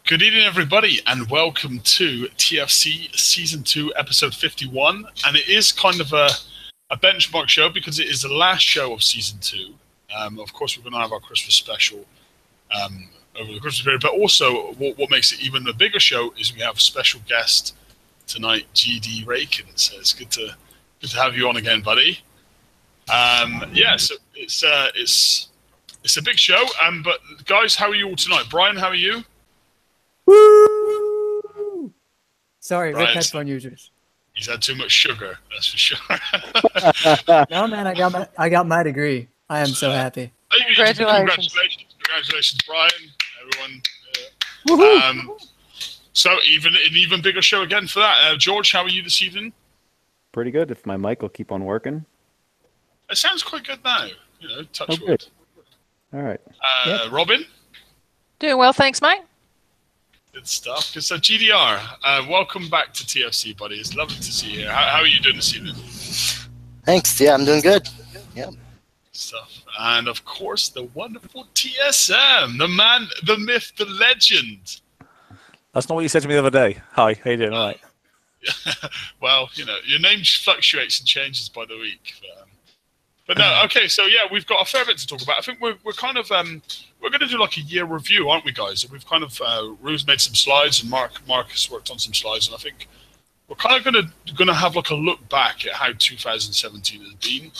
Good evening, everybody, and welcome to TFC Season 2, Episode 51. And it is kind of a benchmark show because it is the last show of Season 2. Of course, we're going to have our Christmas special over the Christmas period, but also what makes it even a bigger show is we have a special guest tonight, GD Raikan. So it's good to have you on again, buddy. So it's a big show. But guys, how are you all tonight? Brian, how are you? Woo! Sorry, Rick headphone users. He's had too much sugar, that's for sure. No, man, I got my degree. I am so happy. Congratulations, Brian. Everyone. So an even bigger show again for that. George, how are you this evening? Pretty good. If my mic will keep on working. It sounds quite good now. Touch wood. All right. Robin? Doing well, thanks, mate. Good stuff. So GDR, welcome back to TFC, buddy. It's lovely to see you here. How are you doing this evening? Thanks. Yeah, I'm doing good. Yeah. Stuff. And of course, the wonderful TSM, the man, the myth, the legend. That's not what you said to me the other day. Hi, how you doing? All right. Well, your name fluctuates and changes by the week. But no, okay, so yeah, we've got a fair bit to talk about. I think we're kind of we're going to do like a year review, aren't we, guys? We've kind of Rue's made some slides, and Mark has worked on some slides, and I think we're kind of going to have like a look back at how 2017 has been.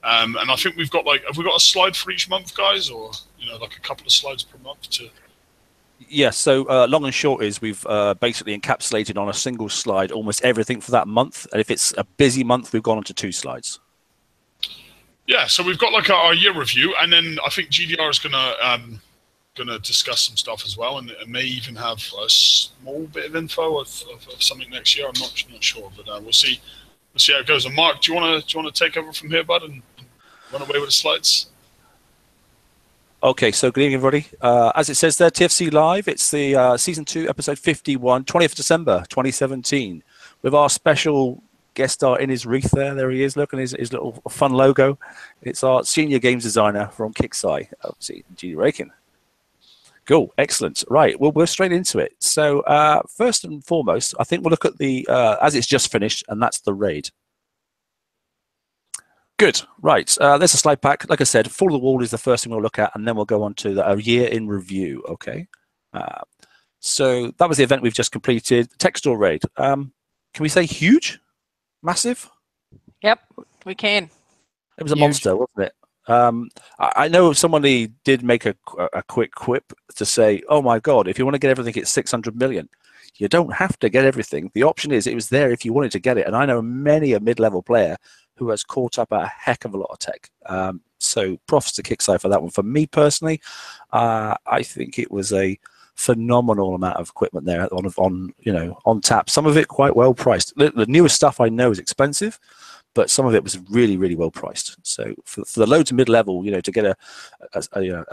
And I think we've got have we got a slide for each month, guys, or like a couple of slides per month to. Yes, so long and short is we've basically encapsulated on a single slide almost everything for that month, and if it's a busy month, we've gone on to 2 slides. Yeah, so we've got like our year review, and then I think GDR is gonna discuss some stuff as well, and may even have a small bit of info of something next year. I'm not sure, but we'll see. We'll see how it goes. And Mark, do you want to take over from here, bud, and run away with the slides? Okay, so good evening, everybody. As it says there, TFC Live. It's the Season 2, Episode 51, 20th December 2017, with our special guest star in his wreath there. There he is. Look at his little fun logo. It's our senior games designer from Kixeye. Obviously, GD Raikan. Cool. Excellent. Right. Well, we're straight into it. So first and foremost, I think we'll look at the, as it's just finished, and that's the raid. Good. Right. There's a slide pack. Like I said, Fall of the Wall is the first thing we'll look at, and then we'll go on to a year in review. Okay. So that was the event we've just completed. Textile raid. Can we say huge? Massive? Yep, we can. It was a monster, wasn't it? I know somebody did make a quick quip to say, oh my God, if you want to get everything, it's 600 million. You don't have to get everything. The option is it was there if you wanted to get it. And I know many a mid-level player who has caught up a heck of a lot of tech. So props to Kixeye for that one. For me personally, I think it was a phenomenal amount of equipment there on tap. Some of it quite well priced. The newest stuff I know is expensive, but some of it was really, really well priced. So for the low to mid level, to get a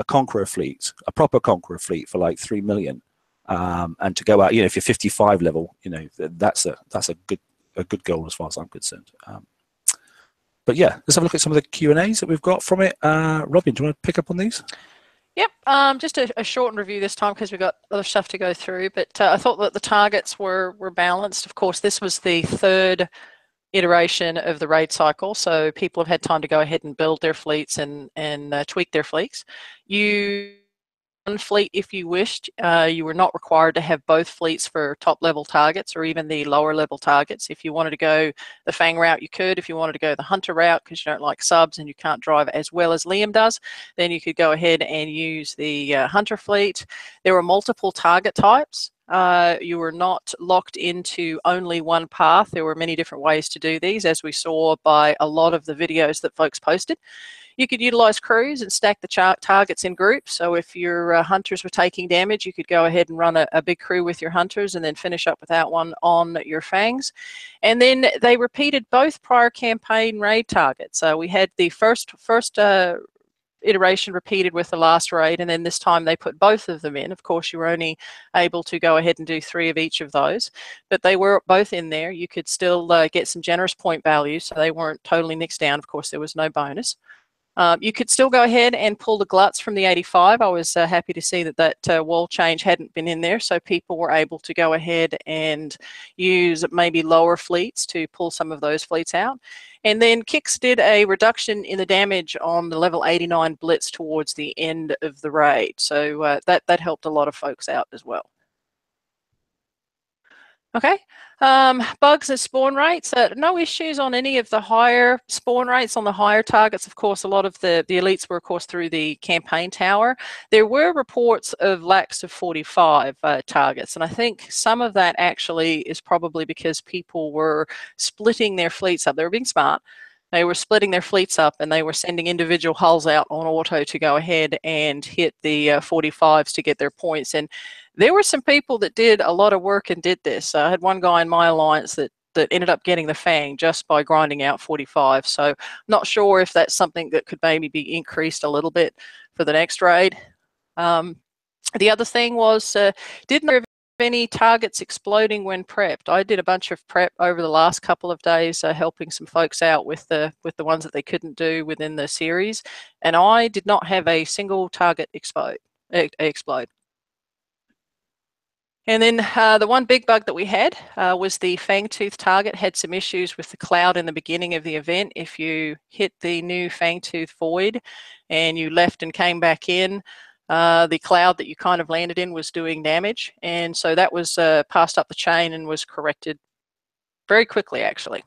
Conqueror fleet, a proper Conqueror fleet for like 3 million, and to go out, if you're 55 level, that's a good goal as far as I'm concerned. But yeah, let's have a look at some of the Q&As that we've got from it. Robin, do you want to pick up on these? Yep, just a shortened review this time because we've got other stuff to go through. But I thought that the targets were balanced. Of course, this was the 3rd iteration of the raid cycle, so people have had time to go ahead and build their fleets and tweak their fleets. One fleet if you wished. You were not required to have both fleets for top level targets or even the lower level targets. If you wanted to go the Fang route, you could. If you wanted to go the Hunter route because you don't like subs and you can't drive as well as Liam does, then you could go ahead and use the Hunter fleet. There were multiple target types. You were not locked into only one path. There were many different ways to do these, as we saw by a lot of the videos that folks posted. You could utilize crews and stack the targets in groups. So if your hunters were taking damage, you could go ahead and run a big crew with your hunters and then finish up with that one on your fangs. And then they repeated both prior campaign raid targets. We had the first iteration repeated with the last raid, and then this time they put both of them in. Of course, you were only able to go ahead and do 3 of each of those, but they were both in there. You could still get some generous point values, so they weren't totally nixed down. Of course, there was no bonus. You could still go ahead and pull the gluts from the 85. I was happy to see that that wall change hadn't been in there, so people were able to go ahead and use maybe lower fleets to pull some of those fleets out. And then Kix did a reduction in the damage on the level 89 blitz towards the end of the raid, so that helped a lot of folks out as well. Okay, bugs and spawn rates, no issues on any of the higher spawn rates on the higher targets. Of course, a lot of the elites were, of course, through the campaign tower. There were reports of lacks of 45 targets, and I think some of that actually is probably because people were splitting their fleets up. They were being smart. They were splitting their fleets up and they were sending individual hulls out on auto to go ahead and hit the 45s to get their points. And there were some people that did a lot of work and did this. I had one guy in my alliance that ended up getting the Fang just by grinding out 45. So I'm not sure if that's something that could maybe be increased a little bit for the next raid. The other thing was, didn't know any targets exploding when prepped. I did a bunch of prep over the last couple of days, helping some folks out with the ones that they couldn't do within the series, and I did not have a single target explode. And then the one big bug that we had was the Fangtooth target had some issues with the cloud in the beginning of the event. If you hit the new Fangtooth void and you left and came back in, the cloud that you kind of landed in was doing damage. And so that was passed up the chain and was corrected very quickly, actually.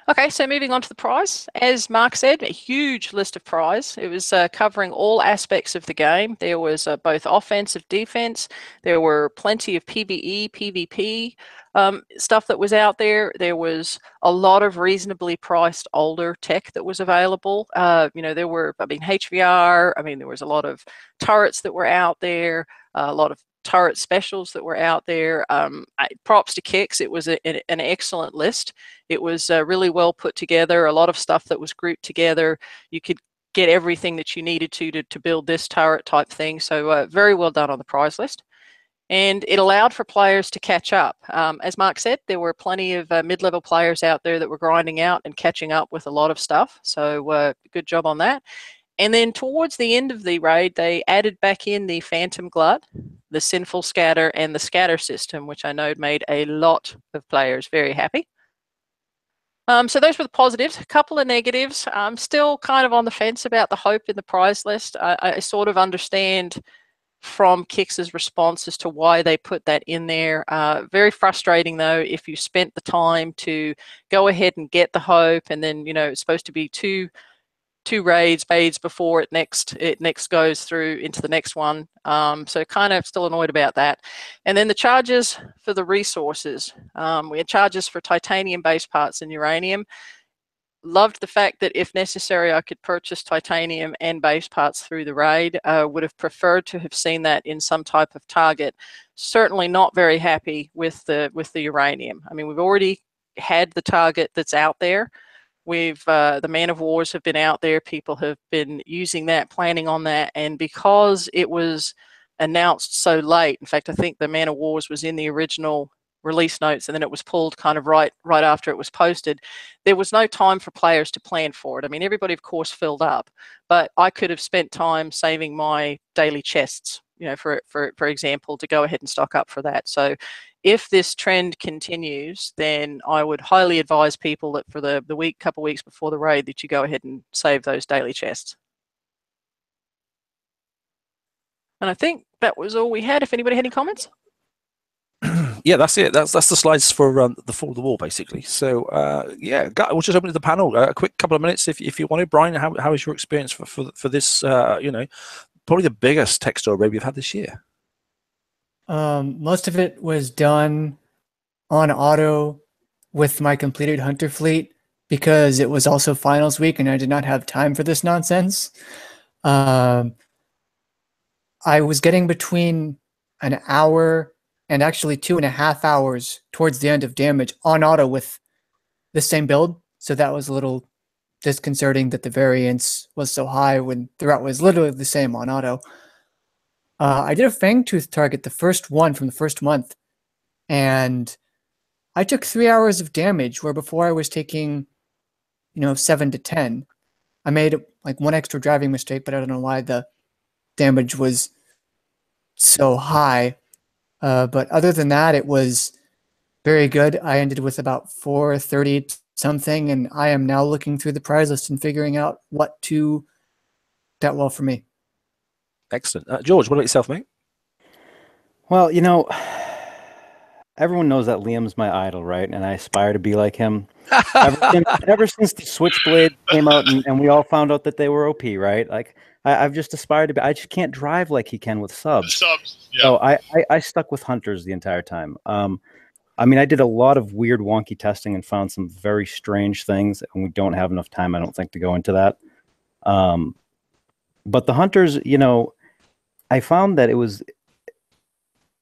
Okay, so moving on to the prize. As Mark said, a huge list of prize. It was covering all aspects of the game. There was both offensive, defense. There were plenty of PvE, PvP stuff that was out there. There was a lot of reasonably priced older tech that was available. You know, there were, I mean, HVR. I mean, there was a lot of turrets that were out there, a lot of turret specials that were out there. Props to Kix. It was an excellent list. It was really well put together, a lot of stuff that was grouped together. You could get everything that you needed to build this turret type thing. So very well done on the prize list. And it allowed for players to catch up. As Mark said, there were plenty of mid-level players out there that were grinding out and catching up with a lot of stuff. So good job on that. And then towards the end of the raid, they added back in the Phantom Glut, the Sinful Scatter, and the Scatter system, which I know made a lot of players very happy. So those were the positives. A couple of negatives. I'm still kind of on the fence about the hope in the prize list. I sort of understand from Kix's response as to why they put that in there. Very frustrating, though, if you spent the time to go ahead and get the hope, and then, you know, it's supposed to be two raids before it next goes through into the next one. So kind of still annoyed about that. And then the charges for the resources. We had charges for titanium base parts and uranium. Loved the fact that if necessary, I could purchase titanium and base parts through the raid. Would have preferred to have seen that in some type of target. Certainly not very happy with the uranium. I mean, we've already had the target that's out there. We've the Man of Wars have been out there. People have been using that, planning on that, and because it was announced so late, in fact, I think the Man of Wars was in the original release notes, and then it was pulled kind of right after it was posted. There was no time for players to plan for it. I mean, everybody, of course, filled up, but I could have spent time saving my daily chests, you know, for example, to go ahead and stock up for that. So if this trend continues, then I would highly advise people that for the couple weeks before the raid, that you go ahead and save those daily chests. And I think that was all we had. If anybody had any comments? Yeah, that's it. That's the slides for the fall of the wall, basically. So yeah, we'll just open to the panel. A quick couple of minutes, if you want to. Brian, how is your experience for this? You know, probably the biggest tech store raid we've had this year. Most of it was done on auto with my completed hunter fleet because it was also finals week and I did not have time for this nonsense. I was getting between an hour and actually 2.5 hours towards the end of damage on auto with the same build. So that was a little disconcerting that the variance was so high when the route was literally the same on auto. I did a Fangtooth target, the first one from the first month, and I took 3 hours of damage, where before I was taking 7 to 10. I made like one extra driving mistake, but I don't know why the damage was so high. But other than that, it was very good. I ended with about 430 something, and I am now looking through the prize list and figuring out what to that well for me. Excellent. George, what about yourself, mate? Well, everyone knows that Liam's my idol, right? And I aspire to be like him. Ever since the Switchblade came out and we all found out that they were OP, right? Like I've just aspired to be. I just can't drive like he can with subs. Yeah. So I stuck with hunters the entire time. I mean, I did a lot of weird, wonky testing and found some very strange things, and we don't have enough time, I don't think, to go into that. But the hunters, I found that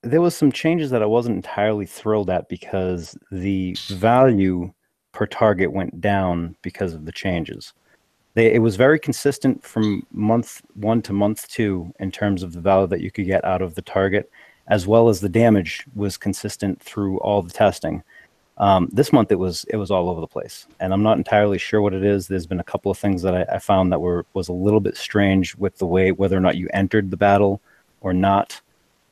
there was some changes that I wasn't entirely thrilled at because the value per target went down because of the changes. It was very consistent from month 1 to month 2 in terms of the value that you could get out of the target, as well as the damage was consistent through all the testing. This month it was all over the place, and I'm not entirely sure what it is. There's been a couple of things that I found that was a little bit strange with the way whether or not you entered the battle or not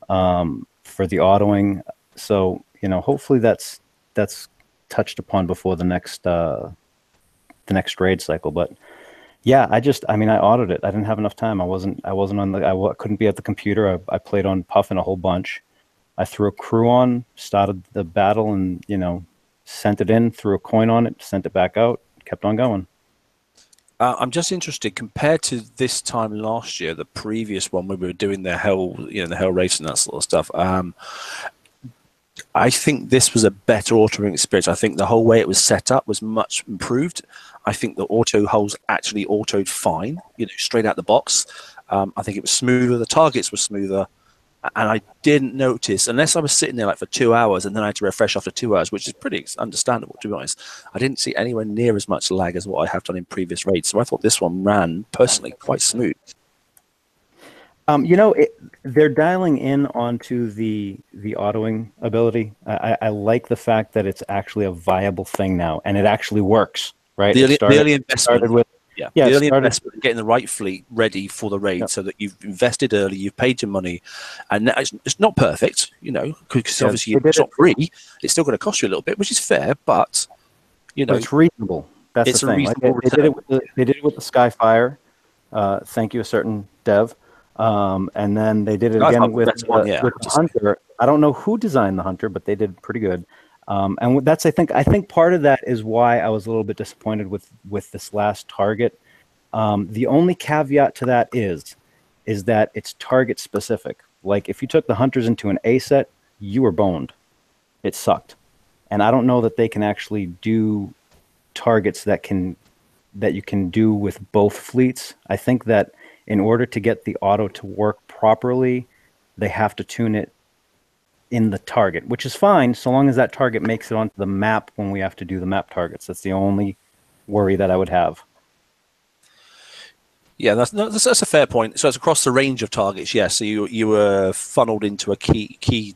for the autoing. So hopefully that's touched upon before the next raid cycle. But yeah, I autoed it. I didn't have enough time. I wasn't on I couldn't be at the computer. I played on Puffin a whole bunch. I threw a crew on, started the battle, and sent it in, threw a coin on it, sent it back out, kept on going. I'm just interested, compared to this time last year, the previous one, when we were doing the hell race and that sort of stuff. I think this was a better autoing experience. I think the whole way it was set up was much improved. I think the auto holes actually autoed fine, straight out the box. I think it was smoother. The targets were smoother. And I didn't notice, unless I was sitting there like for 2 hours and then I had to refresh after 2 hours, which is pretty understandable, to be honest. I didn't see anywhere near as much lag as what I have done in previous raids. So I thought this one ran, personally, quite smooth. They're dialing in onto the autoing ability. I like the fact that it's actually a viable thing now, and it actually works, right? The early investment. Yeah, the early investment in getting the right fleet ready for the raid, so that you've invested early, you've paid your money, and it's not perfect, because obviously it's not free. It's still going to cost you a little bit, which is fair, but it's reasonable. That's the thing. They did it with the Skyfire. Thank you, a certain dev. And then they did it again with the Hunter. I don't know who designed the Hunter, but they did pretty good. And that's I think part of that is why I was a little bit disappointed with this last target. The only caveat to that is that it's target specific. Like if you took the Hunters into an A set, you were boned. It sucked. And I don't know that they can actually do targets that you can do with both fleets. I think that in order to get the auto to work properly, they have to tune it in the target, which is fine so long as that target makes it onto the map when we have to do the map targets. That's the only worry that I would have. Yeah, that's a fair point. So it's across the range of targets, yeah. So you were funneled into a key,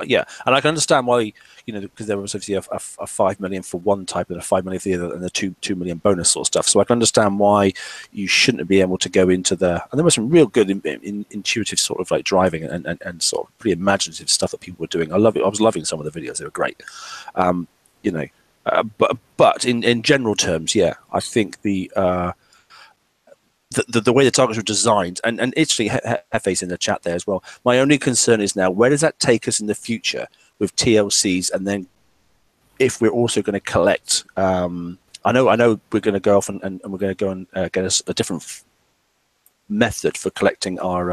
yeah. And I can understand why, because there was obviously a 5 million for one type and a 5 million for the other, and the 2 million bonus sort of stuff. So I can understand why you shouldn't be able to go into and there was some real good intuitive sort of like driving and sort of pretty imaginative stuff that people were doing. I love it. I was loving some of the videos. They were great. But in general terms, yeah, I think the way the targets were designed, and actually Hefe's in the chat there as well. My only concern is now, where does that take us in the future with TLCs, and then if we're also going to collect? I know we're going to go off and we're going to go and get us a different method for collecting our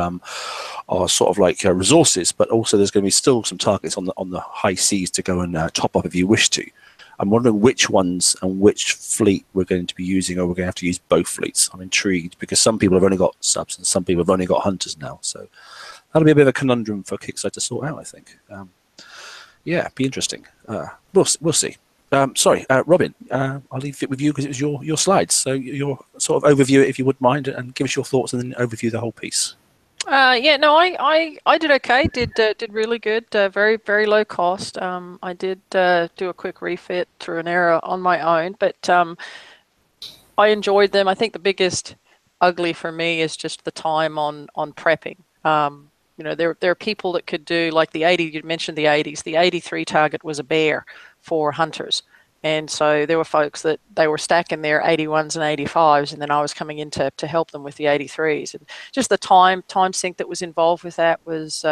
sort of like resources, but also there's going to be still some targets on the high seas to go and top up if you wish to. I'm wondering which ones and which fleet we're going to be using, or we're going to have to use both fleets. I'm intrigued because some people have only got subs and some people have only got hunters now. So that'll be a bit of a conundrum for Kixeye to sort out, I think. Yeah, be interesting. We'll see. Sorry, Robin, I'll leave it with you because it was your slides. So your sort of overview it if you wouldn't mind, and give us your thoughts and then overview the whole piece. Yeah, no, I did okay. Did really good. Very very low cost. I did do a quick refit through an error on my own, but I enjoyed them. I think the biggest ugly for me is just the time on prepping. You know, there are people that could do like the 80. You mentioned the 80s. The 83 target was a bear for hunters, and so there were folks that they were stacking their 81s and 85s, and then I was coming in to help them with the 83s, and just the time sink that was involved with that was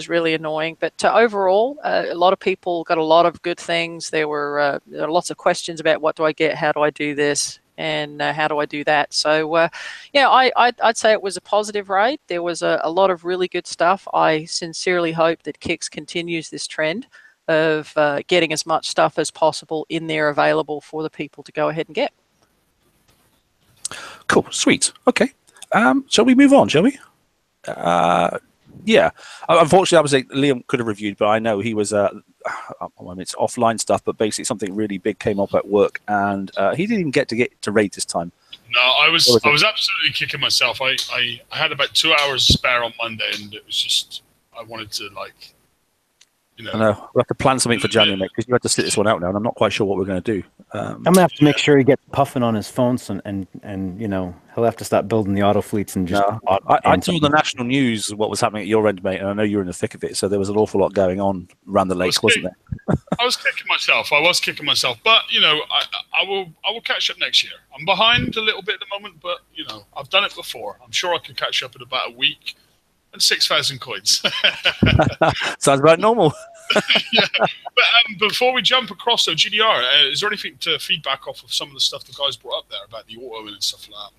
really annoying. But overall, a lot of people got a lot of good things. There were lots of questions about what do I get, how do I do this, and how do I do that? So, yeah, I'd say it was a positive raid. There was a lot of really good stuff. I sincerely hope that Kix continues this trend of getting as much stuff as possible in there available for the people to go ahead and get. Cool, sweet. Okay. Shall we move on, shall we? Yeah. Unfortunately, obviously, Liam could have reviewed, but I know he was, it's offline stuff, but basically something really big came up at work, and he didn't even get to raid this time. No, I was absolutely kicking myself. I had about 2 hours spare on Monday, and it was just, I wanted to, like, you know. I know. We'll have to plan something for January, mate, because you had to sit this one out now, and I'm not quite sure what we're going to do. I'm going to have to make sure he gets puffing on his phones, and you know, he'll have to start building the auto fleets and just... I saw the national news, what was happening at your end, mate, and I know you were in the thick of it, so there was an awful lot going on around the lake, wasn't there? I was kicking myself. But, you know, I will catch up next year. I'm behind a little bit at the moment, but, you know, I've done it before. I'm sure I can catch up in about a week and 6,000 coins. Sounds about normal. Yeah. But before we jump across, though, GDR, is there anything to feedback off of some of the stuff the guys brought up there about the auto and stuff like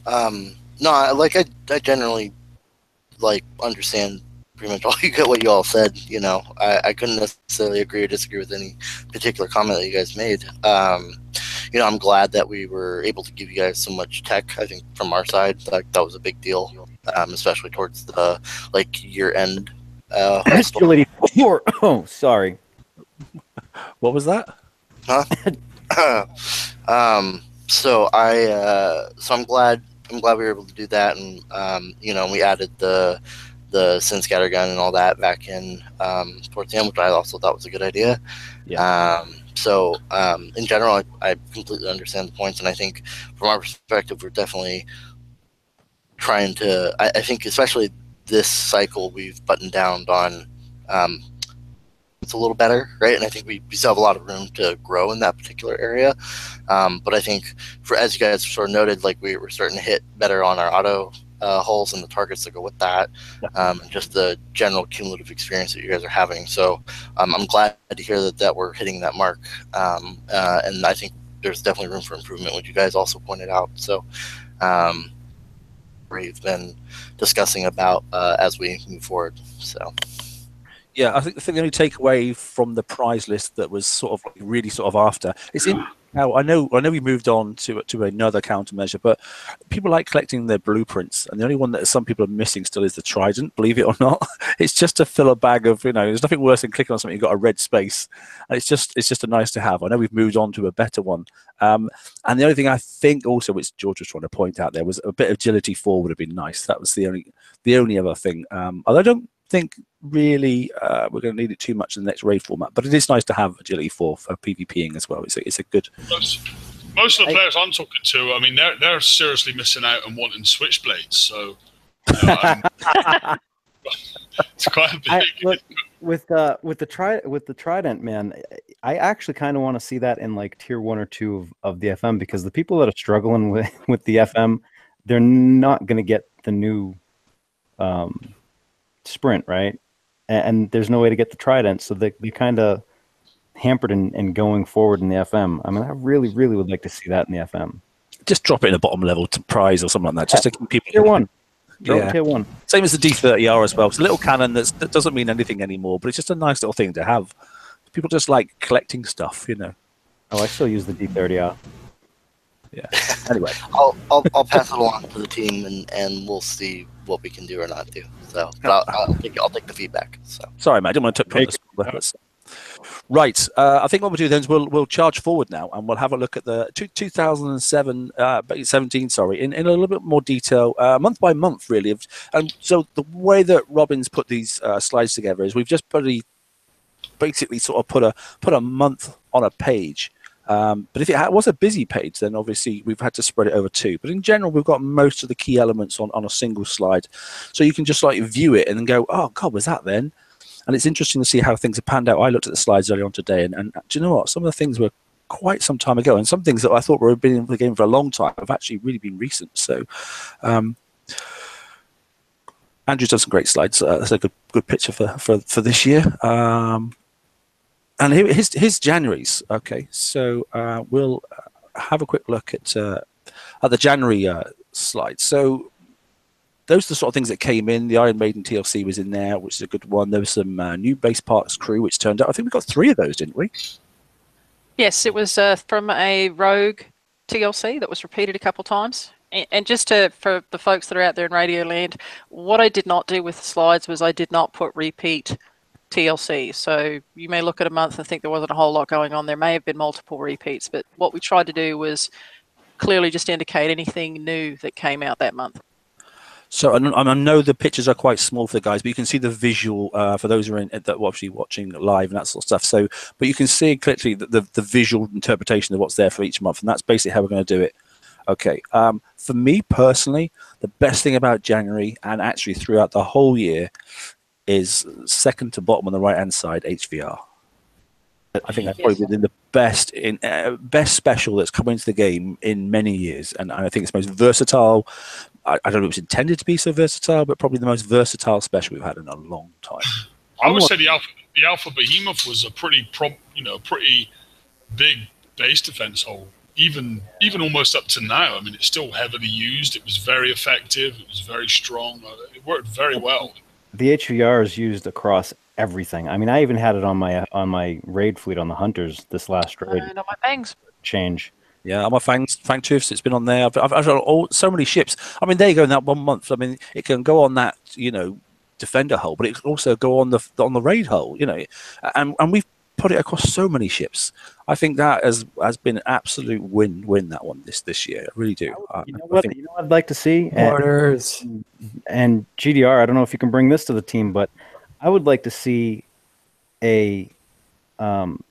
that? No, I generally understand pretty much what you all said. You know, I couldn't necessarily agree or disagree with any particular comment that you guys made. You know, I'm glad that we were able to give you guys so much tech. I think from our side, that was a big deal, especially towards the year end. Agility 4. Oh, sorry. What was that? Huh? So I'm glad we were able to do that, and you know, we added the Sin Scatter gun and all that back in towards the end, which I also thought was a good idea. Yeah. So in general, I completely understand the points, and I think from our perspective, we're definitely trying to. I think especially this cycle we've buttoned down on. It's a little better, right? And I think we still have a lot of room to grow in that particular area. But I think, as you guys sort of noted, we're starting to hit better on our auto holes and the targets that go with that, and just the general cumulative experience that you guys are having. So I'm glad to hear that we're hitting that mark. And I think there's definitely room for improvement, which you guys also pointed out. So we've been discussing about as we move forward. So. Yeah, I think the only takeaway from the prize list that was sort of really sort of after is now I know we moved on to another countermeasure, but people like collecting their blueprints, and the only one that some people are missing still is the trident. Believe it or not, it's just to fill a bag of, you know. There's nothing worse than clicking on something you've got a red space, and it's just a nice to have. I know we've moved on to a better one, and the only thing I think also, which George was trying to point out there, was a bit of agility 4 would have been nice. That was the only other thing. Although I don't think really we're going to need it too much in the next raid format, but it is nice to have agility 4 for PvPing as well. It's a good. Most of the players I'm talking to, I mean, they're seriously missing out on wanting switchblades. So it's quite a big. With the trident, man, I actually kind of want to see that in tier 1 or 2 of the FM, because the people that are struggling with the FM, they're not going to get the new sprint, right? And there's no way to get the trident, so they kind of hampered in going forward in the FM. I mean, I really would like to see that in the FM. Just drop it in a bottom level to prize or something like that, just to keep people. Tier 1. Yeah. Tier 1. Same as the D30R as well. It's a little cannon that doesn't mean anything anymore, but it's just a nice little thing to have. People just like collecting stuff, you know. Oh, I still use the D30R. Yeah. Anyway, I'll pass it along to the team, and we'll see what we can do or not do. So, but I'll take the feedback. So sorry, mate, I didn't want to put this. Right. I think what we'll do then is we'll charge forward now, and we'll have a look at the 2017. Sorry, in a little bit more detail, month by month, really. And so the way that Robin's put these slides together is we've just basically sort of put a month on a page. But if it was a busy page, then obviously we've had to spread it over 2. But in general, we've got most of the key elements on a single slide. So you can just like view it and then go, oh, God, was that then? And it's interesting to see how things have panned out. I looked at the slides earlier on today, and do you know what? Some of the things were quite some time ago, and some things that I thought were been in the game for a long time have actually really been recent. So Andrew's done some great slides. That's a good picture for this year. And his Januaries. Okay, so we'll have a quick look at the January slide. So those are the sort of things that came in. The Iron Maiden TLC was in there, which is a good one. There was some new bass parts crew, which turned out, I think we got 3 of those, didn't we? Yes, it was from a Rogue TLC that was repeated a couple times. And just for the folks that are out there in Radio Land, what I did not do with the slides was I did not put repeat TLC. So you may look at a month and think there wasn't a whole lot going on. There may have been multiple repeats, but what we tried to do was clearly just indicate anything new that came out that month. So I know the pictures are quite small for the guys, but you can see the visual for those who are that are actually watching live and that sort of stuff. So, but you can see clearly the visual interpretation of what's there for each month, and that's basically how we're going to do it. Okay. For me personally, the best thing about January and actually throughout the whole year is second to bottom on the right hand side, HVR. I think that's probably been the best special that's come into the game in many years, and I think it's most versatile. I don't know if it was intended to be so versatile, but probably the most versatile special we've had in a long time. I would say the Alpha Behemoth was a pretty big base defense hole. Even almost up to now. I mean, it's still heavily used. It was very effective. It was very strong. It worked very well. The HVR is used across everything. I mean, I even had it on my raid fleet on the Hunters this last raid. And on my Fangs. Change. Yeah, on my Fang Tooths, it's been on there. I've got so many ships. I mean, there you go. In that 1 month, I mean, it can go on that defender hull, but it can also go on the raid hull. And we've put it across so many ships. I think that has been an absolute win that one this year. I really do. You know what I'd like to see? Orders. And GDR, I don't know if you can bring this to the team, but I would like to see a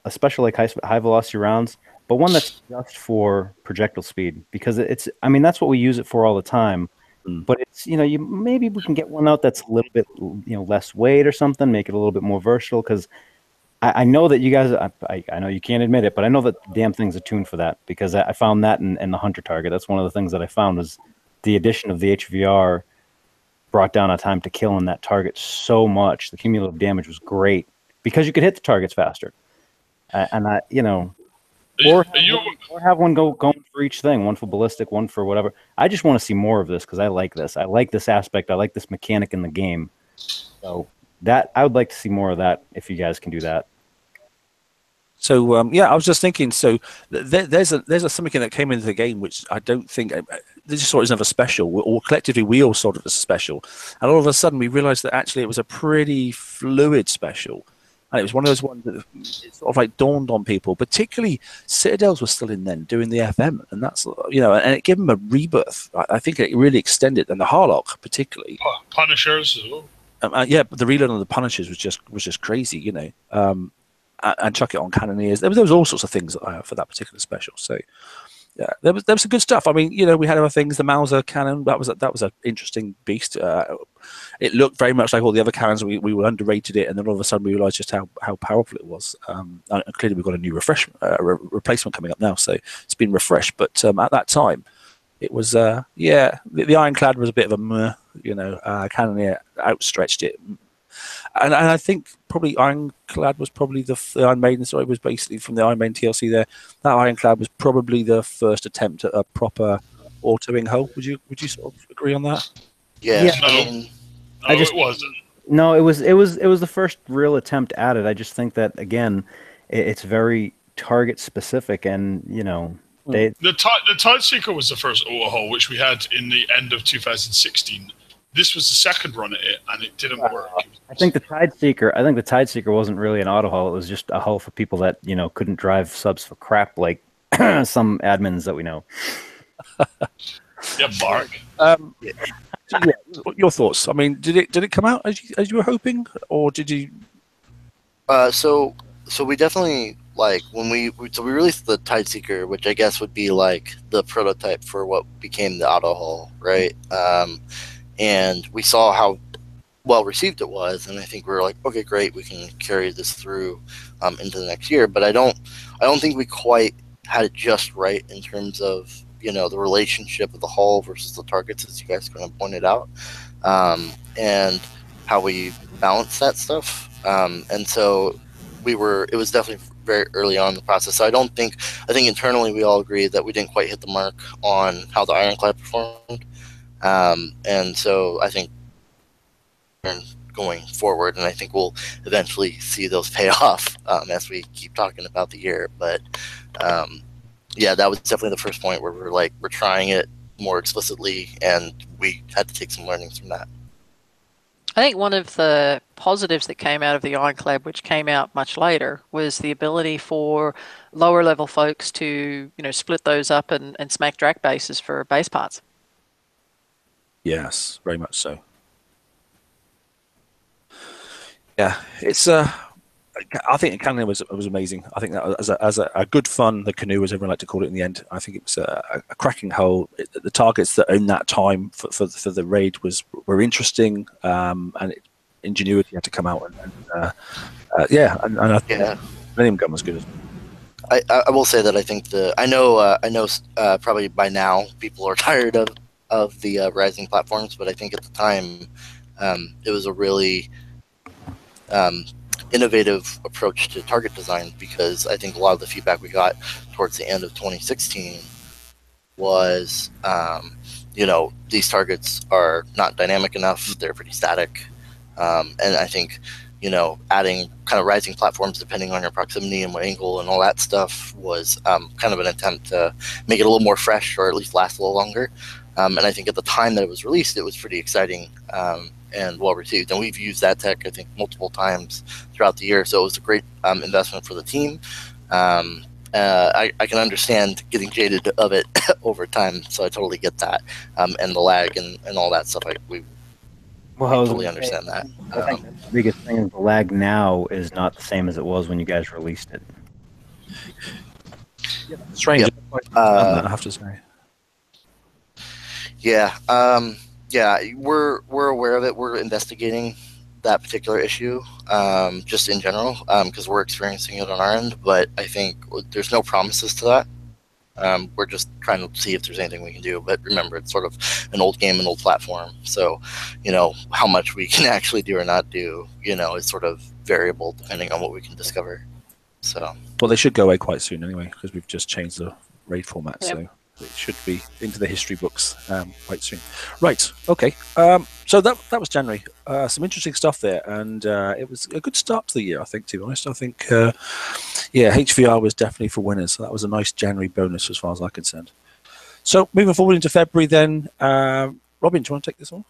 special like high velocity rounds, but one that's just for projectile speed, because that's what we use it for all the time. But it's maybe we can get one out that's a little bit less weight or something, make it a little bit more versatile, because I know that you guys, I know you can't admit it, but I know that damn thing's attuned for that, because I found that in the Hunter target. That's one of the things that I found was the addition of the HVR brought down a time to kill in that target so much. The cumulative damage was great because you could hit the targets faster. Or have one going for each thing, one for ballistic, one for whatever. I just want to see more of this because I like this. I like this aspect. I like this mechanic in the game. So that I would like to see more of that if you guys can do that. So I was just thinking. So there's a something that came into the game which I don't think this is sort of another special, or collectively we all saw it as a special, and all of a sudden we realised that actually it was a pretty fluid special, and it was one of those ones that it sort of like dawned on people. Particularly Citadels were still in then doing the FM, and that's and it gave them a rebirth. I think it really extended, and the Harlock particularly. Punishers as well. But the reload on the Punishers was just crazy, and chuck it on Cannoneers. There was all sorts of things for that particular special. So yeah, there was some good stuff. I mean, we had other things. The Mauser cannon, that was an interesting beast. It looked very much like all the other cannons. We underrated it, and then all of a sudden we realised just how powerful it was. And clearly we've got a new replacement coming up now, so it's been refreshed. But at that time, it was the Ironclad was a bit of a meh. Cannoneer outstretched it. And I think probably Ironclad was probably the Iron Maiden story was basically from the Iron Maiden TLC there. That Ironclad was probably the first attempt at a proper autoing hull. Would you sort of agree on that? Yeah. It wasn't. No, it was the first real attempt at it. I just think that again, it's very target specific, and the Tideseeker was the first auto hull which we had in the end of 2016. This was the second run at it, and it didn't work. I think the Tideseeker wasn't really an auto hull. It was just a hull for people that couldn't drive subs for crap, like some admins that we know. Yeah, Mark. Your thoughts? I mean, did it come out as you were hoping, or did you? So so we definitely like when we released the Tideseeker, which I guess would be like the prototype for what became the auto hull, right? And we saw how well received it was, and I think we were like, okay, great, we can carry this through into the next year. But I don't think we quite had it just right in terms of the relationship of the hull versus the targets, as you guys kind of pointed out, and how we balance that stuff. And so it was definitely very early on in the process. So I think internally we all agreed that we didn't quite hit the mark on how the Ironclad performed. And so I think going forward, and I think we'll eventually see those pay off as we keep talking about the year. But yeah, that was definitely the first point where we're trying it more explicitly, and we had to take some learnings from that. I think one of the positives that came out of the Ironclad, which came out much later, was the ability for lower level folks to, split those up and smack drag bases for base parts. Yes, very much so. Yeah, it's I think Canada was amazing. I think that as a good fun, the canoe, as everyone liked to call it in the end, I think it was a cracking hull. The targets that in that time for the raid were interesting, and ingenuity had to come out. And I think Millennium Gun was good as well. I will say that I think I know probably by now people are tired of the rising platforms, but I think at the time it was a really innovative approach to target design, because I think a lot of the feedback we got towards the end of 2016 was, these targets are not dynamic enough, they're pretty static, and I think, adding kind of rising platforms depending on your proximity and what angle and all that stuff was kind of an attempt to make it a little more fresh, or at least last a little longer. And I think at the time that it was released, it was pretty exciting and well received. And we've used that tech, I think, multiple times throughout the year. So it was a great investment for the team. I can understand getting jaded of it over time, so I totally get that. And the lag and all that stuff, we totally understand that. I think the biggest thing is the lag now is not the same as it was when you guys released it. Strange. I have to say. Yeah, we're aware of it. We're investigating that particular issue, just in general, because we're experiencing it on our end. But I think there's no promises to that. We're just trying to see if there's anything we can do. But remember, it's sort of an old game, an old platform. So, how much we can actually do or not do, is sort of variable depending on what we can discover. So, well, they should go away quite soon anyway, because we've just changed the raid format. Yep. So it should be into the history books quite soon. Right. Okay. So that was January. Some interesting stuff there, and it was a good start to the year, I think. To be honest, I think HVR was definitely for winners. So that was a nice January bonus as far as I'm concerned. So moving forward into February, then, Robin, do you want to take this one?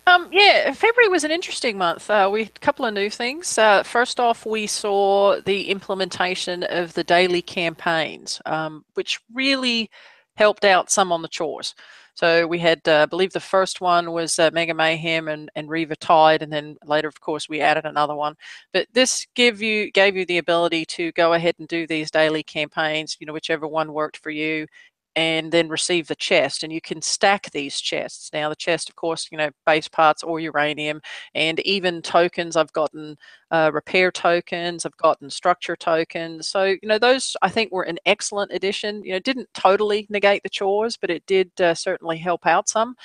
February was an interesting month. We had a couple of new things. First off, we saw the implementation of the daily campaigns, which really helped out some on the chores. So we had, I believe the first one was Mega Mayhem and Reaver Tide, and then later, of course, we added another one. But this gave you the ability to go ahead and do these daily campaigns, whichever one worked for you, and then receive the chest. And you can stack these chests. Now, the chest, of course, base parts or uranium, and even tokens. I've gotten repair tokens, I've gotten structure tokens. So, those I think were an excellent addition. Didn't totally negate the chores, but it did certainly help out some.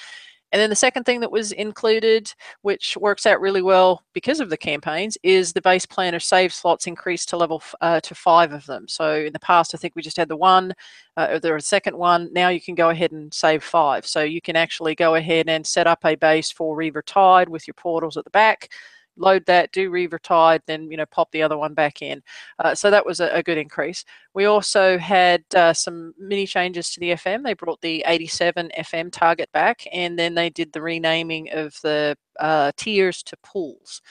And then the second thing that was included, which works out really well because of the campaigns, is the base planner save slots increased to level to 5 of them. So in the past, I think we just had the one, or the second one. Now you can go ahead and save 5. So you can actually go ahead and set up a base for Reaver Tide with your portals at the back, load that, do Reaver Tide, then pop the other one back in. So that was a good increase. We also had some mini changes to the FM. They brought the 87 FM target back, and then they did the renaming of the tiers to pools.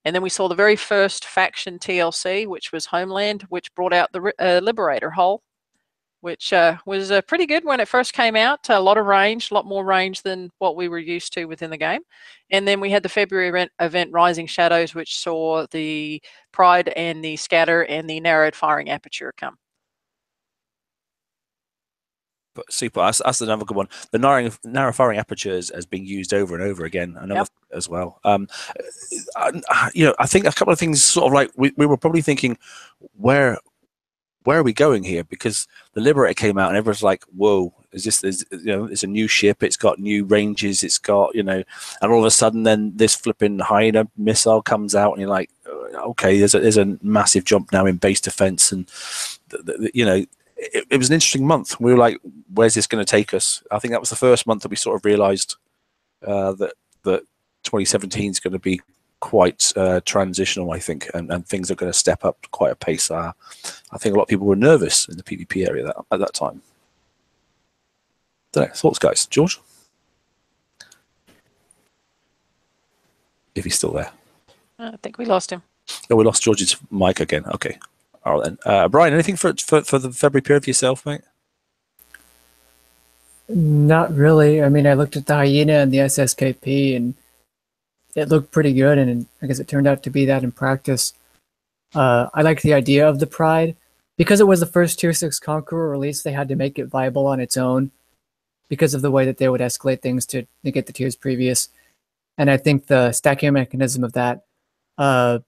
And then we saw the very first faction TLC, which was Homeland, which brought out the Liberator hull, which was pretty good when it first came out. A lot of range, a lot more range than what we were used to within the game. And then we had the February event Rising Shadows, which saw the Pride and the Scatter and the narrowed firing aperture come. But super. That's another good one. The narrow firing apertures has been used over and over again. Another as well. I think a couple of things sort of like we were probably thinking, where are we going here? Because the Liberator came out and everyone's like, whoa, it's a new ship. It's got new ranges. It's got, and all of a sudden then this flipping Hyena missile comes out and you're like, okay, there's a massive jump now in base defense. And, it was an interesting month. We were like, where's this going to take us? I think that was the first month that we sort of realized that 2017 is going to be quite transitional, I think, and things are going to step up quite a pace. I think a lot of people were nervous in the PvP area at that time. Don't know, thoughts, guys? George? If he's still there. I think we lost him. Oh, we lost George's mic again. Okay. All right, then. Brian, anything for the February period for yourself, mate? Not really. I mean, I looked at the Hyena and the SSKP, and it looked pretty good, and I guess it turned out to be that in practice. I liked the idea of the Pride. Because it was the first Tier 6 Conqueror release, they had to make it viable on its own because of the way that they would escalate things to get the tiers previous. And I think the stacking mechanism of that that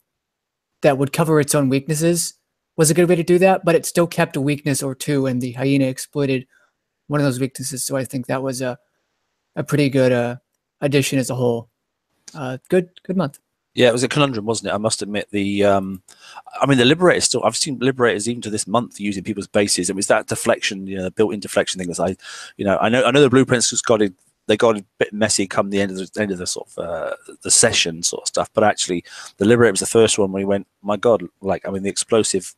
would cover its own weaknesses was a good way to do that, but it still kept a weakness or two, and the Hyena exploited one of those weaknesses. So I think that was a pretty good addition as a whole. Good month. Yeah, it was a conundrum, wasn't it? I must admit. The Liberator still. I've seen Liberators even to this month using people's bases. It was that deflection, the built-in deflection thing. That I know the blueprints just got it. They got a bit messy come the end of the sort of the session sort of stuff. But actually, the Liberator was the first one where we went, my God, the explosive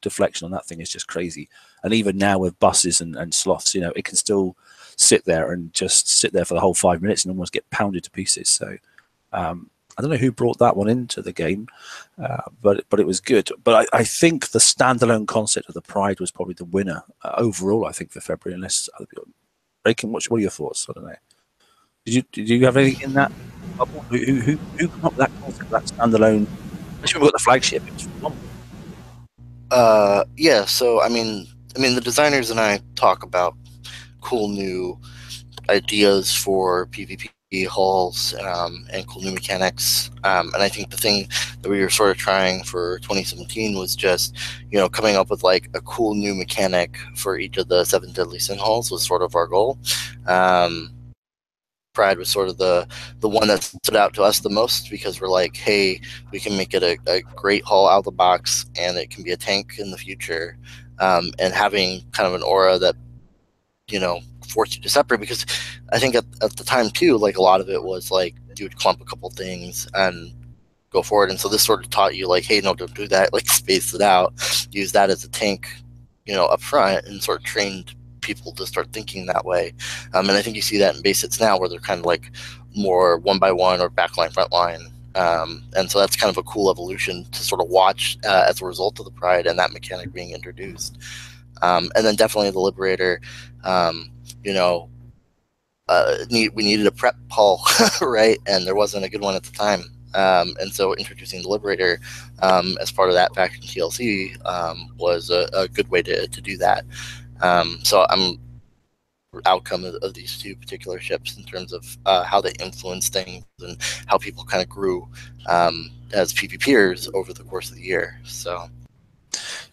deflection on that thing is just crazy. And even now with buses and sloths, it can still sit there and just sit there for the whole 5 minutes and almost get pounded to pieces. So I don't know who brought that one into the game, but it was good. But I think the standalone concept of the Pride was probably the winner overall, I think, for February, unless other people. Raikan, what are your thoughts? I don't know. Did you have anything in that? Who came up with that concept, that standalone? Especially when we got the flagship. It was phenomenal. Yeah, so I mean the designers and I talk about cool new ideas for PvP halls and cool new mechanics, and I think the thing that we were sort of trying for 2017 was just coming up with like a cool new mechanic for each of the 7 deadly sin halls was sort of our goal. Pride was sort of the one that stood out to us the most because we're like, hey, we can make it a great haul out of the box, and it can be a tank in the future, and having kind of an aura that force you to separate, because I think at the time too, like a lot of it was like you would clump a couple things and go forward, and so this sort of taught you like, hey, no, don't do that, like space it out, use that as a tank up front, and sort of trained people to start thinking that way. And I think you see that in base hits now where they're kind of like more 1x1 or backline frontline, and so that's kind of a cool evolution to sort of watch as a result of the Pride and that mechanic being introduced. And then definitely the Liberator, we needed a prep haul, right? And there wasn't a good one at the time. And so introducing the Liberator as part of that faction TLC was a good way to do that. So I'm outcome of these two particular ships in terms of how they influence things and how people kind of grew as PvPers over the course of the year. So.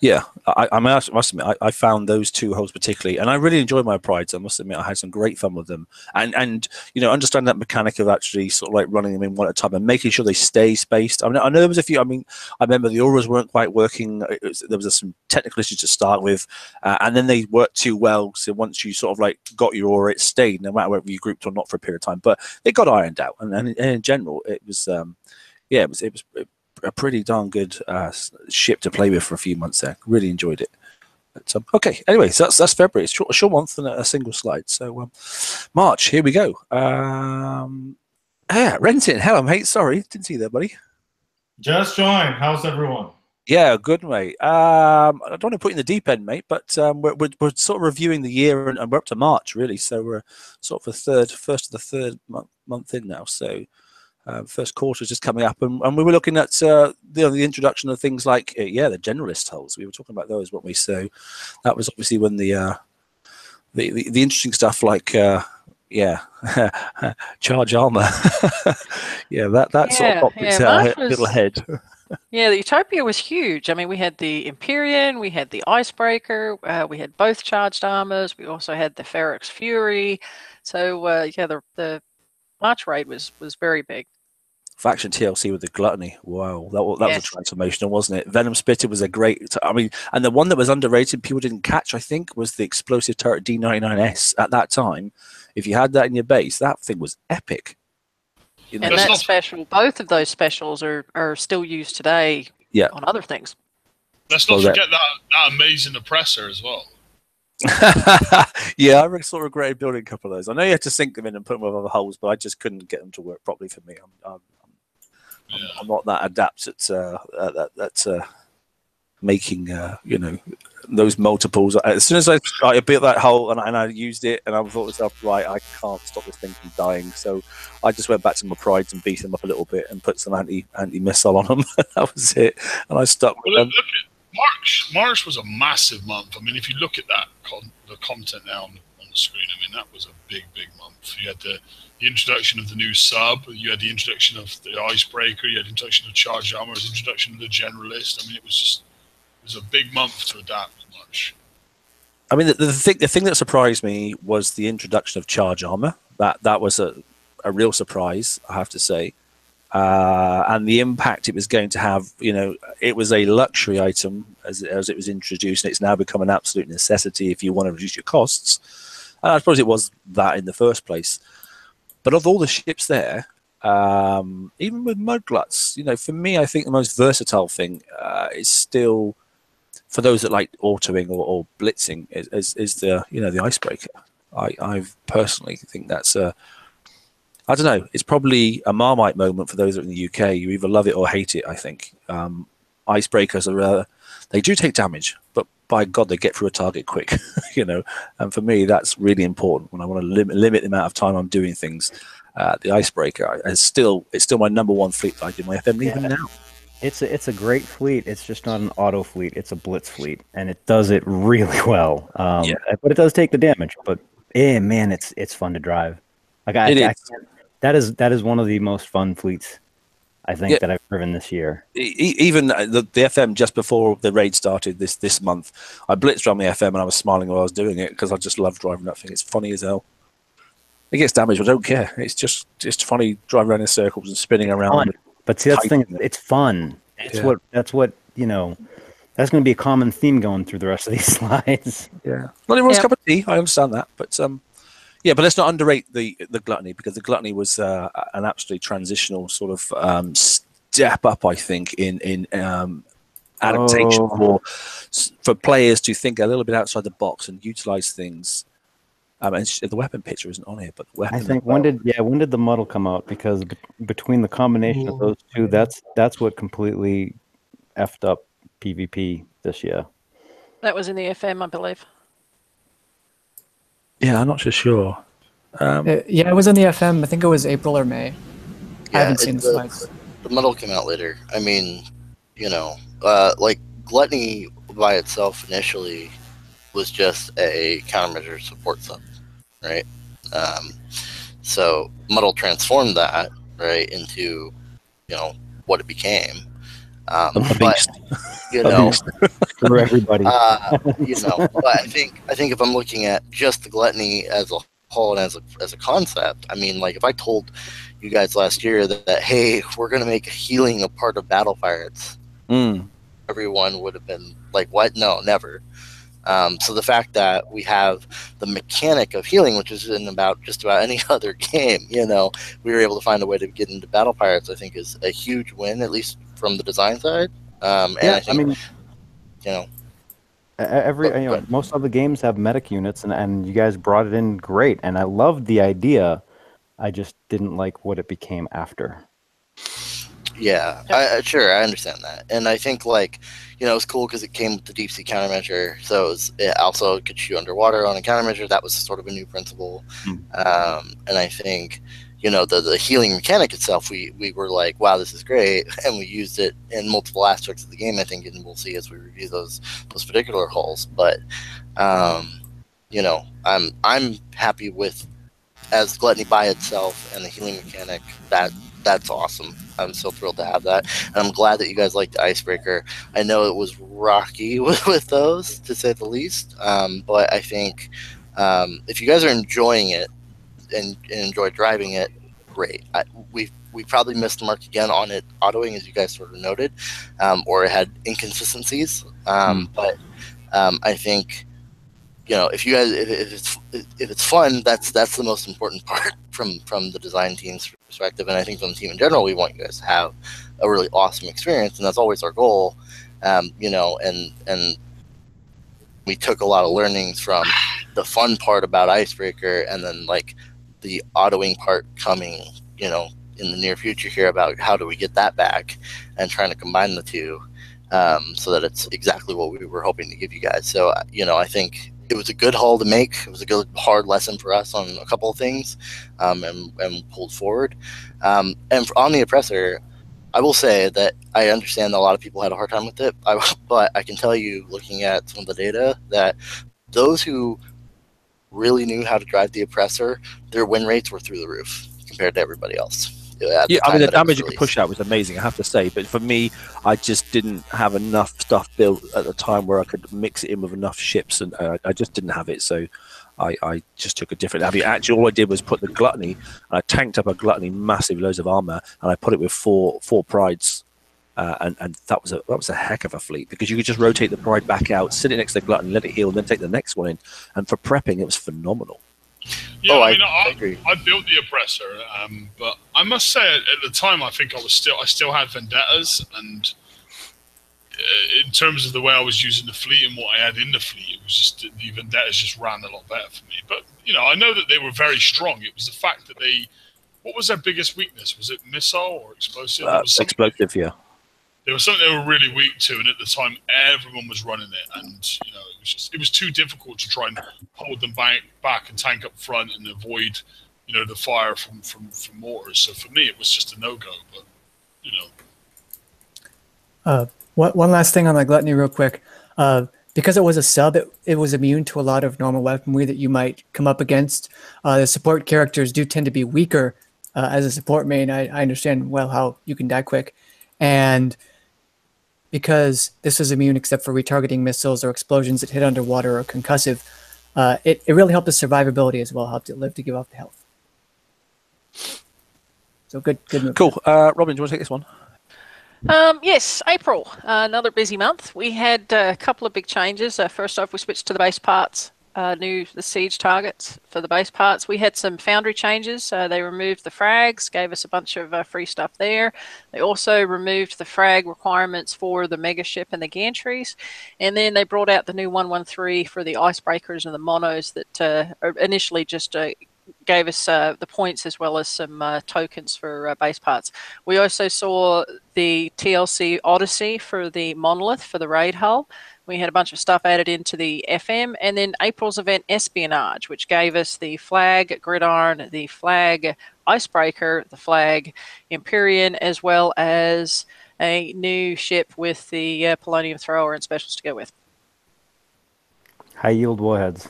Yeah, I must admit, I found those two holes particularly, and I really enjoyed my Prides. I must admit, I had some great fun with them, and understand that mechanic of actually sort of like running them in one at a time and making sure they stay spaced. I know there was a few. I remember the auras weren't quite working. There was some technical issues to start with, and then they worked too well. So once you sort of like got your aura, it stayed, no matter whether you grouped or not for a period of time. But it got ironed out, and in general, it was a pretty darn good ship to play with for a few months there. Really enjoyed it. But, okay, anyway, so that's February. It's a short month and a single slide. So March, here we go. Renton, hello, mate. Sorry, didn't see you there, buddy. Just joined. How's everyone? Yeah, good, mate. I don't want to put you in the deep end, mate, but we're sort of reviewing the year, and we're up to March, really. So we're sort of first of the third month in now. So first quarter is just coming up, and we were looking at the introduction of things like the generalist hulls. We were talking about those, weren't we? So that was obviously when the interesting stuff like charge armor. Yeah, that sort of popped its little head. Yeah, the Utopia was huge. I mean, we had the Empyrean, we had the Icebreaker, we had both charged armors. We also had the Ferox Fury. So the March raid was very big. Faction TLC with the Gluttony. Wow, that was a transformational, wasn't it? Venom Spitter was a great. I mean, and the one that was underrated, people didn't catch, I think, was the Explosive Turret D99S at that time. If you had that in your base, that thing was epic. You know, and that special, both of those specials are still used today on other things. Let's not forget that amazing oppressor as well. Yeah, I sort of regretted building a couple of those. I know you had to sink them in and put them with other holes, but I just couldn't get them to work properly for me. I'm not that adept at making those multiples. As soon as I built that hole and I used it, and I thought to myself, right, I can't stop this thing from dying. So I just went back to my prides and beat them up a little bit and put some anti-missile on them. That was it, and I stuck with them. Look at March was a massive month. I mean, if you look at that the content now on the screen, I mean, that was a big month. You had the introduction of the new sub, you had the introduction of the Icebreaker, you had the introduction of charged armor, the introduction of the generalist. I mean, it was a big month to adapt much. I mean, the thing that surprised me was the introduction of charge armor. That was a real surprise, I have to say. And the impact it was going to have, it was a luxury item as it was introduced, and it's now become an absolute necessity if you want to reduce your costs. And I suppose it was that in the first place. But of all the ships there, even with Mudgluts, for me, I think the most versatile thing is still, for those that like autoing or blitzing, is the Icebreaker. I personally think that's I don't know. It's probably a Marmite moment for those that are in the UK. You either love it or hate it, I think. Icebreakers they do take damage, but by God, they get through a target quick, And for me, that's really important when I want to limit the amount of time I'm doing things. The Icebreaker it's still my number one fleet that I do my FM even now. It's a great fleet. It's just not an auto fleet. It's a blitz fleet, and it does it really well. But it does take the damage. But man, it's fun to drive. Like that is one of the most fun fleets I think that I've driven this year. Even the FM just before the raid started this month, I blitzed around the FM and I was smiling while I was doing it because I just love driving that thing. It's funny as hell. It gets damaged, but I don't care. It's just funny driving around in circles and spinning around. But see, that's the thing. It's fun. That's what that's going to be a common theme going through the rest of these slides. Yeah, not everyone's cup of tea. I understand that, but but let's not underrate the Gluttony, because the Gluttony was an absolutely transitional sort of step up, I think, in adaptation for players to think a little bit outside the box and utilize things. And the weapon picture isn't on here, but the weapon. I think when did the muddle come out? Because between the combination of those two, that's what completely effed up PvP this year. That was in the FM, I believe. Yeah, I'm not so sure. It was in the FM. I think it was April or May. I haven't seen the slides. The muddle came out later. I mean, like Gluttony by itself initially was just a countermeasure support sub, right? So Muddle transformed that into what it became. But for everybody. But I think if I'm looking at just the Gluttony as a whole and as a concept, I mean, like if I told you guys last year that hey, we're gonna make healing a part of battle pirates, everyone would have been like, what? No, never. So the fact that we have the mechanic of healing, which is in just about any other game, we were able to find a way to get into battle pirates, I think is a huge win, at least from the design side. I think, most other games have medic units, and you guys brought it in great, and I loved the idea. I just didn't like what it became after. Yeah, Yep. Sure, I understand that, and I think like, it's cool because it came with the deep sea countermeasure, so it also could shoot underwater on a countermeasure. That was sort of a new principle, and I think, the healing mechanic itself, we were like, wow, this is great, and we used it in multiple aspects of the game. I think, and we'll see as we review those particular hulls, but I'm happy with as Gluttony by itself and the healing mechanic. That's awesome. I'm so thrilled to have that, and I'm glad that you guys liked the Icebreaker. I know it was rocky with those, to say the least, but I think if you guys are enjoying it and enjoy driving it, great. We probably missed the mark again on it autoing, as you guys sort of noted, or it had inconsistencies, but I think, if you guys, if it's fun, that's the most important part from the design team's perspective, and I think from the team in general, we want you guys to have a really awesome experience, and that's always our goal. And we took a lot of learnings from the fun part about Icebreaker, and then like the autoing part coming, in the near future here, about how do we get that back, and trying to combine the two, so that it's exactly what we were hoping to give you guys. So I think it was a good haul to make. It was a good hard lesson for us on a couple of things, and pulled forward. And on the Oppressor, I will say that I understand that a lot of people had a hard time with it, but I can tell you, looking at some of the data, that those who really knew how to drive the Oppressor, their win rates were through the roof compared to everybody else. Yeah, I mean, the damage you could push out was amazing, I have to say. But for me, I just didn't have enough stuff built at the time where I could mix it in with enough ships, and I just didn't have it. So I just took a different. I mean, actually, all I did was put the Gluttony, and I tanked up a Gluttony, massive loads of armor, and I put it with four Prides. And that was a heck of a fleet, because you could just rotate the Pride back out, sit it next to the Gluttony, let it heal, and then take the next one in. And for prepping, it was phenomenal. Yeah, I agree. I built the Oppressor, but I must say, at the time, I think I still had Vendettas, and in terms of the way I was using the fleet and what I had in the fleet, it was just the Vendettas just ran a lot better for me. But I know that they were very strong. It was the fact that what was their biggest weakness? Was it missile or explosive? Explosive, yeah. There was something they were really weak to, and at the time, everyone was running it, and it was too difficult to try and hold them back and tank up front and avoid, the fire from mortars. So for me, it was just a no-go. But One last thing on the Gluttony, real quick. Because it was a sub, it was immune to a lot of normal weaponry that you might come up against. The support characters do tend to be weaker as a support main. I understand well how you can die quick, and because this is immune except for retargeting missiles or explosions that hit underwater or concussive, it really helped the survivability as well, helped it live to give off the health. So good move. Cool. Robin, do you want to take this one? Yes, April, another busy month. We had a couple of big changes. First off, we switched to the base parts, the siege targets for the base parts. We had some foundry changes. They removed the frags, gave us a bunch of free stuff there. They also removed the frag requirements for the mega ship and the gantries. And then they brought out the new 113 for the icebreakers and the monos that initially just gave us the points as well as some tokens for base parts. We also saw the TLC Odyssey for the monolith for the raid hull. We had a bunch of stuff added into the FM, and then April's event Espionage, which gave us the flag Gridiron, the flag Icebreaker, the flag Empyrean, as well as a new ship with the Polonium Thrower and specials to go with. High yield warheads.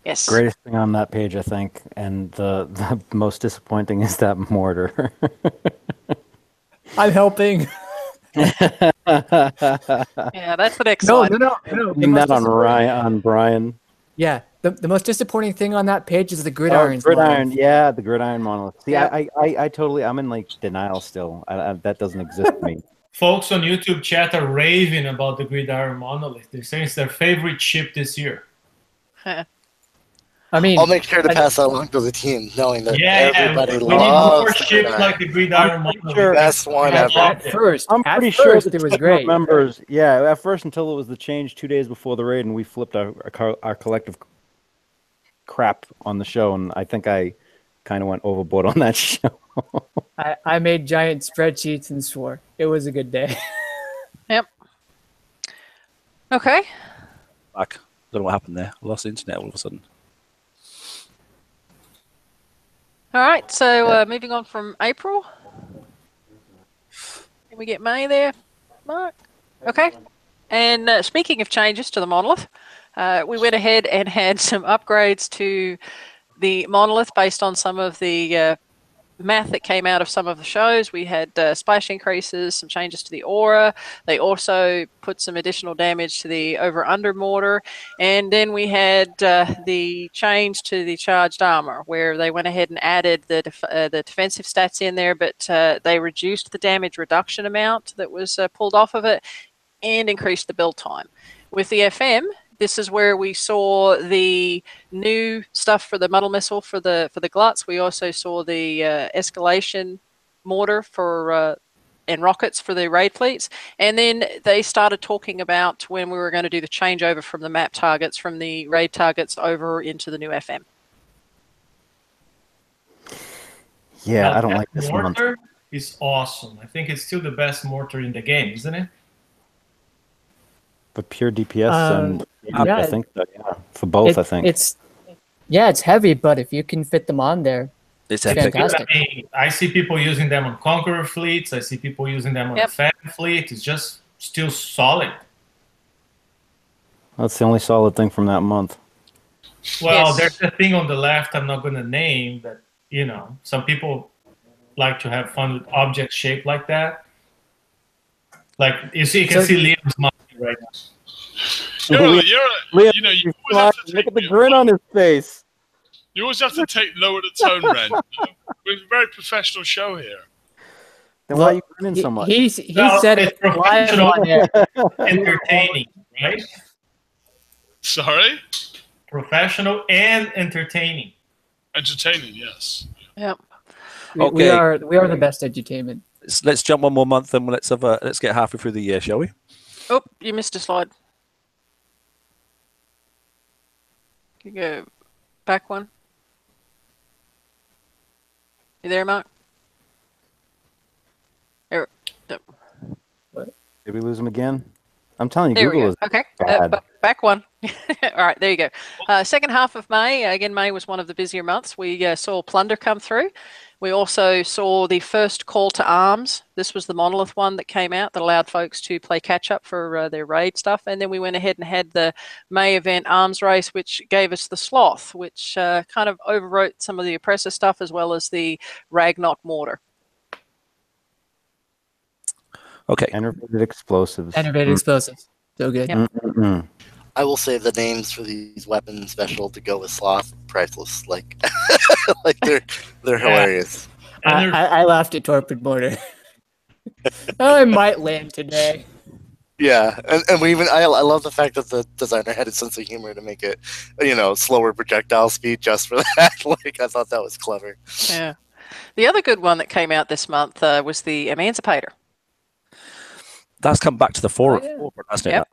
Yes. Greatest thing on that page, I think, and the most disappointing is that mortar. I'm helping. Yeah, that's the next slide. No. Not on Brian. Yeah, the most disappointing thing on that page is the gridiron. Yeah, the gridiron monolith. See, yeah. I totally, I'm in like denial still. that doesn't exist to me. Folks on YouTube chat are raving about the gridiron monolith. They're saying it's their favorite ship this year. I mean, I'll make sure to pass that along to the team, knowing that everybody we loves need more ships like the gridiron monolith. Best one ever. At first, I'm pretty sure it was great. Members, yeah, at first until it was the change 2 days before the raid, and we flipped our collective crap on the show, and I think I kind of went overboard on that show. I made giant spreadsheets and swore it was a good day. Yep. Okay. Back. Don't know what happened there. I lost the internet all of a sudden. All right. So moving on from April. Can we get May there, Mark? Okay. And speaking of changes to the monolith, we went ahead and had some upgrades to the monolith based on some of the math that came out of some of the shows. We had splash increases, some changes to the aura. They also put some additional damage to the over-under mortar. And then we had the change to the charged armor, where they went ahead and added the defensive stats in there, but they reduced the damage reduction amount that was pulled off of it and increased the build time. With the FM, this is where we saw the new stuff for the muddle missile for the gluts. We also saw the escalation mortar for and rockets for the raid fleets. And then they started talking about when we were going to do the changeover from the map targets, from the raid targets over into the new FM. Yeah, Now, I don't that like this mortar month. is awesome. I think it's still the best mortar in the game, isn't it? But pure DPS and yeah, I think that, yeah, for both, I think. It's heavy, but if you can fit them on there, It's it's epic. fantastic. I mean, I see people using them on Conqueror fleets. I see people using them on Yep. the Fan fleet. It's just still solid. That's the only solid thing from that month. Well, Yes. there's a thing on the left I'm not going to name that, you know, some people like to have fun with objects shaped like that. Like, you can see Liam's mind right now. You always have to Look at the grin on his face. You always have to lower the tone, Ren. We're a very professional show here. Then why are you grinning so much? He Well, said it's it live professional. on air. Entertaining, right? Sorry? Professional and entertaining. Entertaining, yes. Yep. We Okay. are the best entertainment. Let's jump one more month and let's get halfway through the year, shall we? Oh, you missed a slide. Can you go back one? You there, Mark? There. Did we lose him again? I'm telling you, There we Google go. is Okay, bad. back one. All right, there you go. Second half of May. Again, May was one of the busier months. We saw Plunder come through. We also saw the first call to arms. This was the monolith one that came out that allowed folks to play catch up for their raid stuff. And then we went ahead and had the May event arms race, which gave us the sloth, which kind of overwrote some of the oppressor stuff, as well as the Ragnarok mortar. Okay. Enervated explosives. Enervated explosives. So good. Yep. Mm-mm-mm. I will say the names for these weapons special to go with sloth, priceless. Like, like they're hilarious. And they're I laughed at Torpid Mortar. I might land today. Yeah, and we even I love the fact that the designer had a sense of humor to make it, slower projectile speed just for that. Like, I thought that was clever. Yeah. The other good one that came out this month was the Emancipator. That's come back to the forefront, yeah. hasn't it? Yep.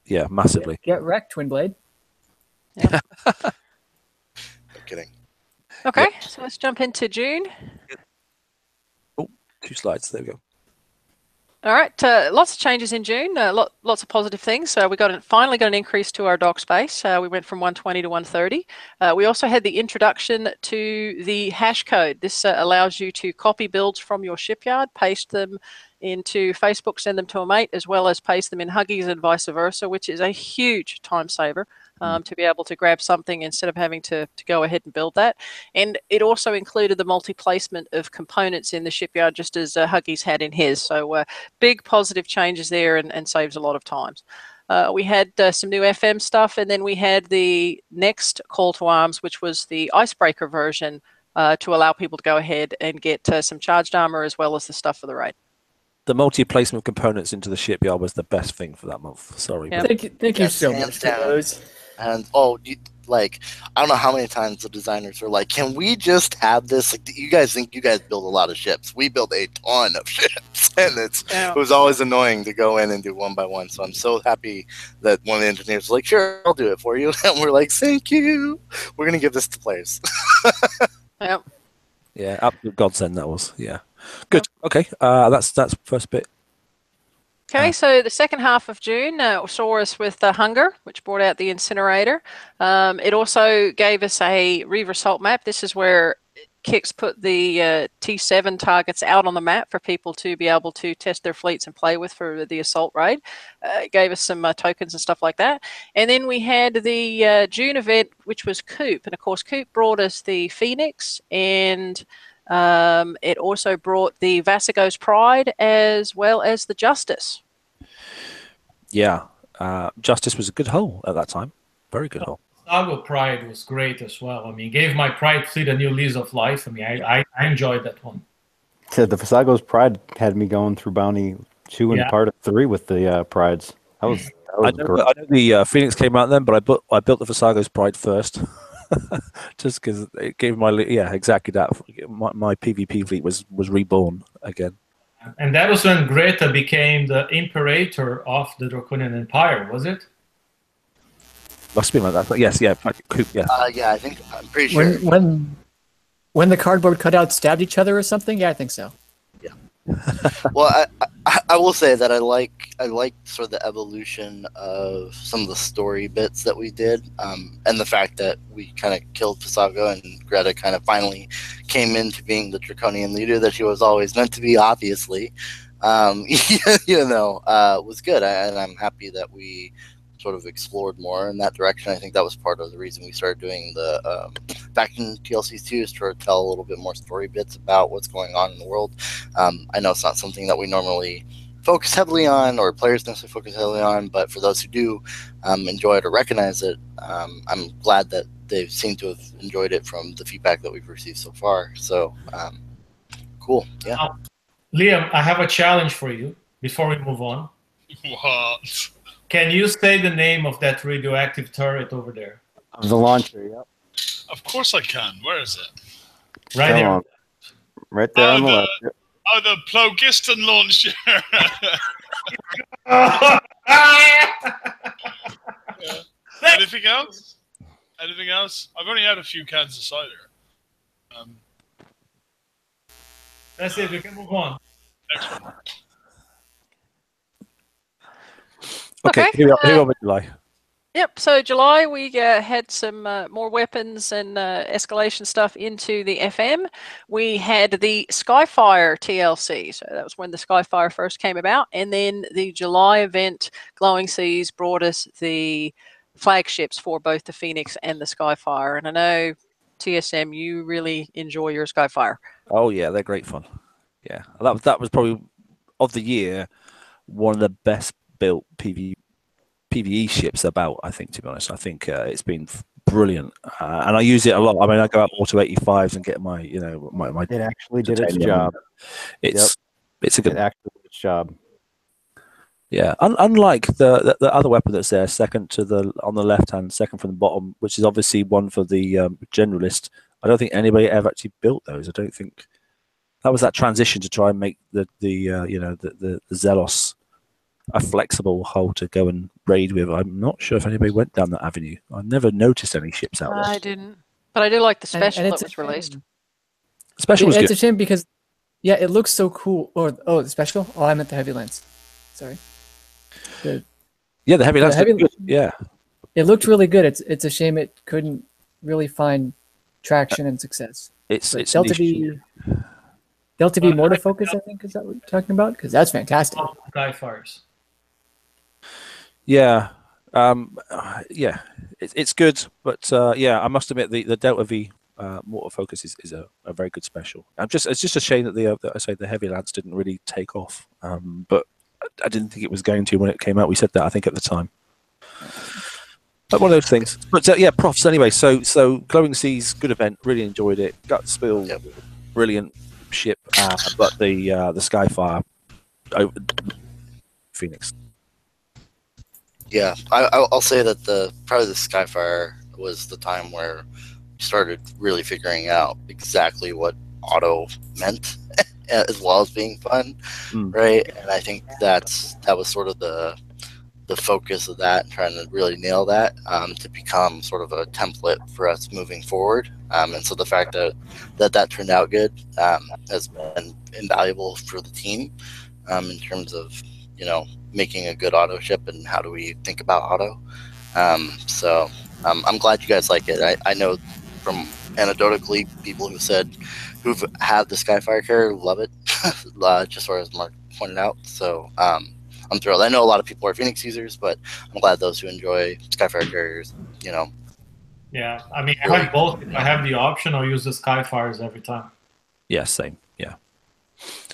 Yeah, massively. Get wrecked, Twin Blade. No kidding. Okay, so let's jump into June. Oh, 2 slides. There we go. All right, lots of changes in June, lots of positive things. We finally got an increase to our dock space. We went from 120 to 130. We also had the introduction to the hash code. This allows you to copy builds from your shipyard, paste them into Facebook, send them to a mate, as well as paste them in Huggies and vice versa, which is a huge time saver. To be able to grab something instead of having to go ahead and build that. And it also included the multi-placement of components in the shipyard, just as Huggies had in his. So big positive changes there and saves a lot of times. We had some new FM stuff, and then we had the next call to arms, which was the icebreaker version to allow people to go ahead and get some charged armor as well as the stuff for the raid. The multi-placement of components into the shipyard was the best thing for that month. Sorry. Yeah. Thank you Yes, so hands much, down. Rose. And I don't know how many times the designers were like, "Can we just have this?" Like, you guys think you guys build a lot of ships? We build a ton of ships, and it was always annoying to go in and do one by one. So I'm so happy that one of the engineers was like, "Sure, I'll do it for you," and we're like, "Thank you. We're gonna give this to players." Yep. Yeah, absolute godsend that was. Yeah. Good. Okay. That's first bit. Okay, so the second half of June saw us with Hunger, which brought out the Incinerator. It also gave us a Reaver Assault map. This is where Kix put the T7 targets out on the map for people to be able to test their fleets and play with for the assault raid. It gave us some tokens and stuff like that. And then we had the June event, which was Coop. And of course, Coop brought us the Phoenix, and it also brought the Vasigo's Pride as well as the Justice. Yeah. Justice was a good hull at that time. Very good hull. Vasago Pride was great as well. I mean, gave my Pride fleet a new lease of life. I mean, I enjoyed that one. The Vasago's Pride had me going through Bounty 2 and part of 3 with the Prides. That was I know the Phoenix came out then, but I built the Vasago's Pride first. Just because it gave my exactly that. My PvP fleet was reborn again. And that was when Greta became the Imperator of the Draconian Empire, was it? Must be like that. But yes, yeah. Yeah, I think I'm pretty sure. When the cardboard cutouts stabbed each other or something? Yeah, I think so. Yeah. Well, I will say that I like sort of the evolution of some of the story bits that we did, and the fact that we kind of killed Vasago and Greta kind of finally came into being the Draconian leader that she was always meant to be, obviously. Was good, and I'm happy that we sort of explored more in that direction. I think that was part of the reason we started doing the back in TLC 2 is to tell a little bit more story bits about what's going on in the world. I know it's not something that we normally focus heavily on, or players necessarily focus heavily on, but for those who do enjoy it or recognize it, I'm glad that they seem to have enjoyed it from the feedback that we've received so far. So cool. Yeah. Liam, I have a challenge for you before we move on. What? Can you say the name of that radioactive turret over there? The launcher, yep. Of course I can. Where is it? Right there. On. Right there on the left. Yep. Oh, the Plogiston launcher. Yeah. Anything else? Anything else? I've only had a few cans of cider. That's it. We can move on. Next one. Okay. Here we are with July. Yep, so July we had some more weapons and escalation stuff into the FM. We had the Skyfire TLC, so that was when the Skyfire first came about. And then the July event, Glowing Seas, brought us the flagships for both the Phoenix and the Skyfire. And I know, TSM, you really enjoy your Skyfire. Oh, yeah, they're great fun. Yeah, that was probably, of the year, one of the best built PvE ships about, I think, to be honest. I think it's been brilliant, and I use it a lot. I mean, I go out auto 85s and get my, my. It actually did its job. It's a good. It actually did its job. Yeah, unlike the other weapon that's there, second to the on the left hand, second from the bottom, which is obviously one for the generalist. I don't think anybody ever actually built those. I don't think that was that transition to try and make the Zelos a flexible hull to go and raid with. I'm not sure if anybody went down that avenue. I never noticed any ships out there. I didn't, but I do like the special that was released. Special was good. It's a shame because, yeah, it looks so cool. The special? Oh, I meant the Heavy Lance. Sorry. The Heavy Lance. Yeah, it looked really good. It's a shame it couldn't really find traction and success. It's Delta V Mortar Focus, I think, is that what you're talking about? Because that's fantastic. Skyfires. Yeah, it's good, but I must admit the Delta V Mortar Focus is a very good special. It's just a shame that the Heavy Lance didn't really take off, but I didn't think it was going to when it came out. We said that, I think, at the time. But one of those things. But profs anyway. So Glowing Seas, good event. Really enjoyed it. Gut Spill, brilliant ship. But the Skyfire, Phoenix. Yeah, I'll say that probably the Skyfire was the time where we started really figuring out exactly what auto meant, as well as being fun, right? And I think that was sort of the the focus of that and trying to really nail that to become sort of a template for us moving forward. And so the fact that turned out good has been invaluable for the team in terms of, you know, making a good auto ship and how do we think about auto. So I'm glad you guys like it. I know from anecdotally people who've had the Skyfire carrier love it, just sort of as Mark pointed out. So I'm thrilled. I know a lot of people are Phoenix users, but I'm glad those who enjoy Skyfire carriers, you know. Yeah, I mean, I have both. If I have the option, I'll use the Skyfires every time. Yeah, same. Yeah.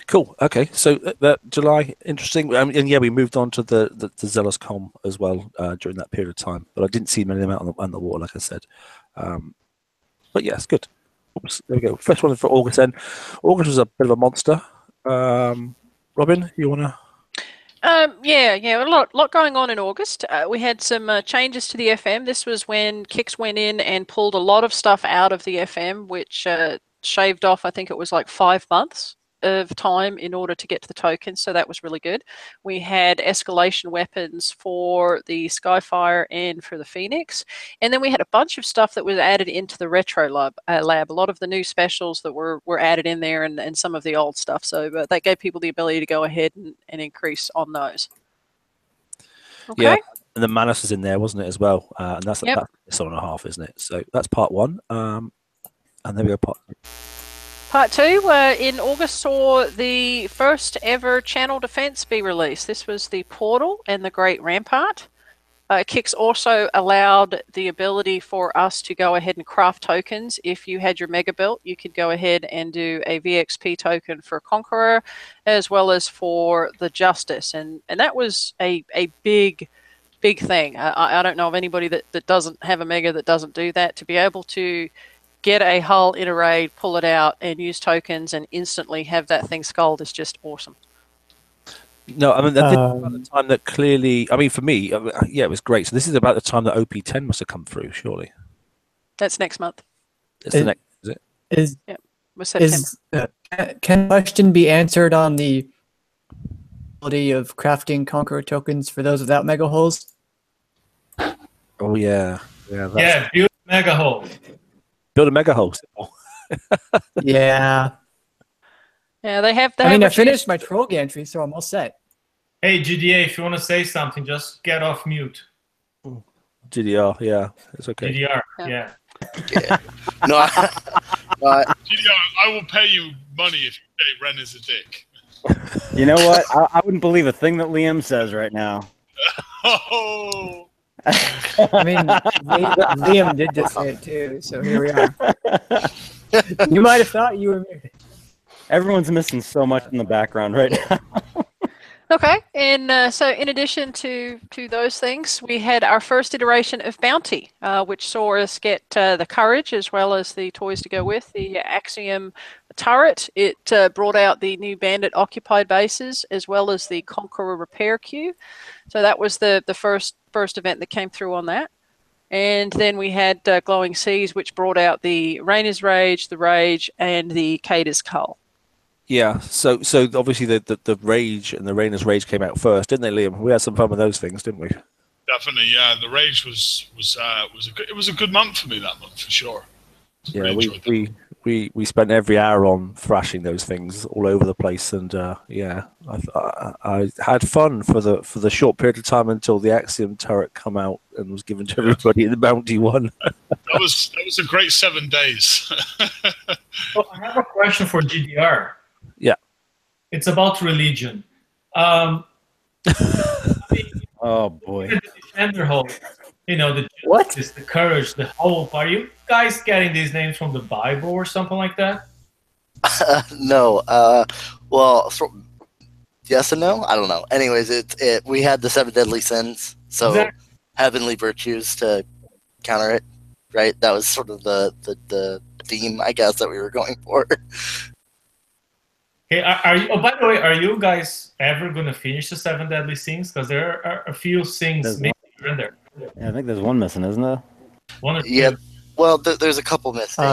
Cool. Okay, so that July, interesting. And yeah, we moved on to the Zealous Com as well during that period of time, but I didn't see many of them out on the wall, like I said. But yeah, it's good. Oops, there we go. First one for August then. August was a bit of a monster. Robin, you want to? Yeah, a lot going on in August. We had some changes to the FM. This was when Kix went in and pulled a lot of stuff out of the FM, which shaved off, I think it was like 5 months of time in order to get to the tokens, so that was really good. We had escalation weapons for the Skyfire and for the Phoenix, and then we had a bunch of stuff that was added into the retro lab. A lot of the new specials that were added in there, and some of the old stuff. So that gave people the ability to go ahead and increase on those. Okay. Yeah, and the Manus is in there, wasn't it, as well? And that's Yep. that's 1.5, isn't it? So that's part one. And then we go part two. Part two in August saw the first ever channel defense be released. This was the Portal and the Great Rampart. Kix also allowed the ability for us to go ahead and craft tokens. If you had your Mega Belt, you could go ahead and do a VXP token for Conqueror, as well as for the Justice. And that was a big thing. I don't know of anybody that doesn't have a Mega that doesn't do that. To be able to get a hull in a raid, pull it out, and use tokens and instantly have that thing sculled is just awesome. No, I mean, I think about the time that clearly, I mean, for me, yeah, it was great. So this is about the time that OP10 must have come through, surely. That's next month. It's the next, is it? Yeah, was September. Can a question be answered on the ability of crafting Conqueror tokens for those without mega holes? Oh, yeah. Yeah, build mega hole. Build a mega hole. Yeah. Yeah, they have. I mean, I finished my troll gantry, so I'm all set. Hey, GDA, if you want to say something, just get off mute. GDR, yeah, it's okay. GDR, yeah. No, GDR, I will pay you money if you say Ren is a dick. You know what? I wouldn't believe a thing that Liam says right now. Oh. I mean, Liam did just say it too, so here we are. You might have thought you were muted. Everyone's missing so much in the background right now. Okay, and so in addition to those things, we had our first iteration of Bounty, which saw us get the Courage as well as the toys to go with, the Axiom turret. It brought out the new Bandit occupied bases as well as the Conqueror repair queue. So that was the first event that came through on that. And then we had Glowing Seas, which brought out the Rainer's Rage, the Rage, and the Cater's Cull. Yeah, so obviously the Rage and the Rainer's Rage came out first, didn't they, Liam? We had some fun with those things, didn't we? Definitely, yeah. The Rage was a good month for me that month for sure. Yeah, we spent every hour on thrashing those things all over the place, and yeah, I had fun for the short period of time until the Axiom turret come out and was given to everybody in the Bounty one. That was a great 7 days. Well, I have a question for GDR. Yeah, it's about religion. Oh boy, the Defender Hole. You know, the What? The Courage, the Hope. Are you guys getting these names from the Bible or something like that? no. Well, yes and no. I don't know. Anyways, we had the 7 deadly sins, so Exactly. heavenly virtues to counter it. Right. That was sort of the theme, I guess, that we were going for. Okay. Are you? Oh, by the way, are you guys ever going to finish the 7 deadly sins? Because there are a few things maybe in there. yeah, I think there's one missing, isn't there? One or two. Yeah. Well, there's a couple missing.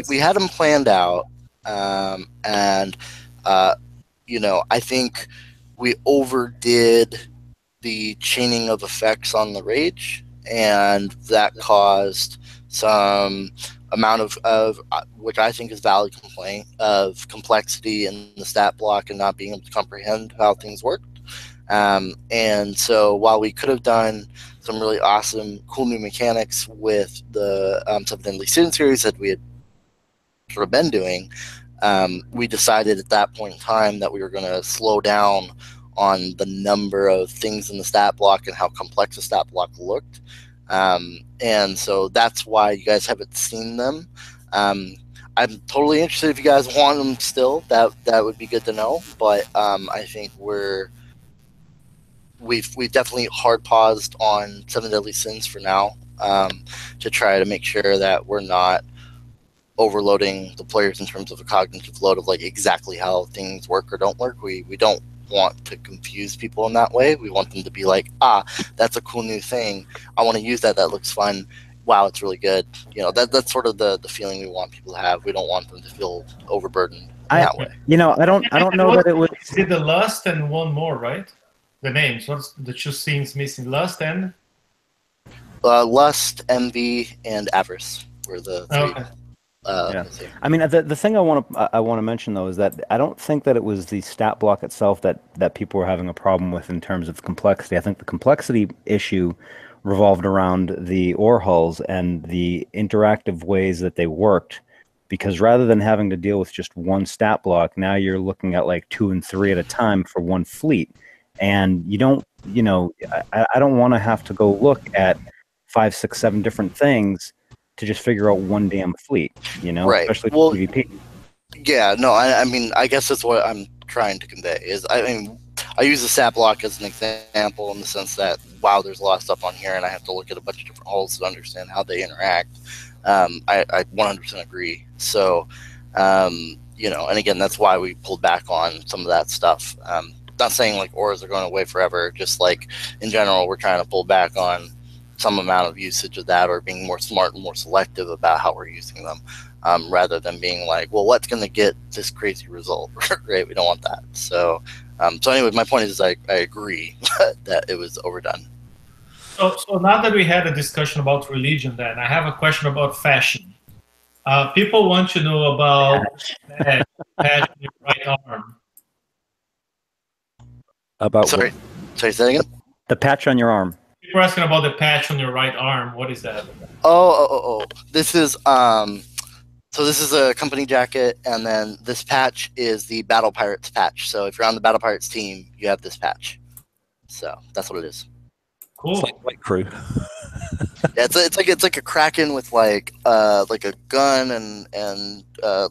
We had them planned out, and you know, I think we overdid the chaining of effects on the rage, and that caused some amount of which I think is valid complaint of complexity in the stat block and not being able to comprehend how things worked. And so while we could have done some really awesome, cool new mechanics with the 7th Deadly Sin series that we had sort of been doing, we decided at that point in time that we were going to slow down on the number of things in the stat block and how complex the stat block looked. And so that's why you guys haven't seen them. I'm totally interested if you guys want them still. That would be good to know. But I think we've definitely hard paused on 7 Deadly Sins for now, to try to make sure that we're not overloading the players in terms of a cognitive load of like exactly how things work or don't work. We don't want to confuse people in that way. We want them to be like, that's a cool new thing. I want to use that. That looks fun. Wow, it's really good. You know, that's sort of the feeling we want people to have. We don't want them to feel overburdened that way. You know, I don't know that it was. You did the Lust and one more, right? The names. What's the two scenes missing? Lust and Lust, Envy, and Avarice were the three. okay. Yeah. I mean, the thing I want to mention though is that I don't think that it was the stat block itself that people were having a problem with in terms of complexity. I think the complexity issue revolved around the ore hulls and the interactive ways that they worked, because rather than having to deal with just one stat block, now you're looking at like 2 and 3 at a time for one fleet, and you don't, you know, I don't want to have to go look at 5, 6, 7 different things to just figure out one damn fleet, you know, right. Especially well, PvP. Yeah, no, I mean, I guess that's what I'm trying to convey is, I mean, I use the stat block as an example in the sense that, wow, there's a lot of stuff on here and I have to look at a bunch of different holes to understand how they interact. I 100% agree. So, you know, and again, that's why we pulled back on some of that stuff. Not saying like ores are going away forever, just like in general, we're trying to pull back on some amount of usage of that, or being more smart and more selective about how we're using them, rather than being like, well, what's going to get this crazy result, right? We don't want that. So, so anyway, my point is I agree that it was overdone. So now that we had a discussion about religion, then I have a question about fashion. People want to know about patch on your right arm. About Sorry, say that again? the patch on your arm. People are asking about the patch on your right arm. What is that? Oh. This is so this is a company jacket, and then this patch is the Battle Pirates patch. So if you're on the Battle Pirates team, you have this patch. So that's what it is. Cool. It's like crew. Yeah, it's like a Kraken with like a gun and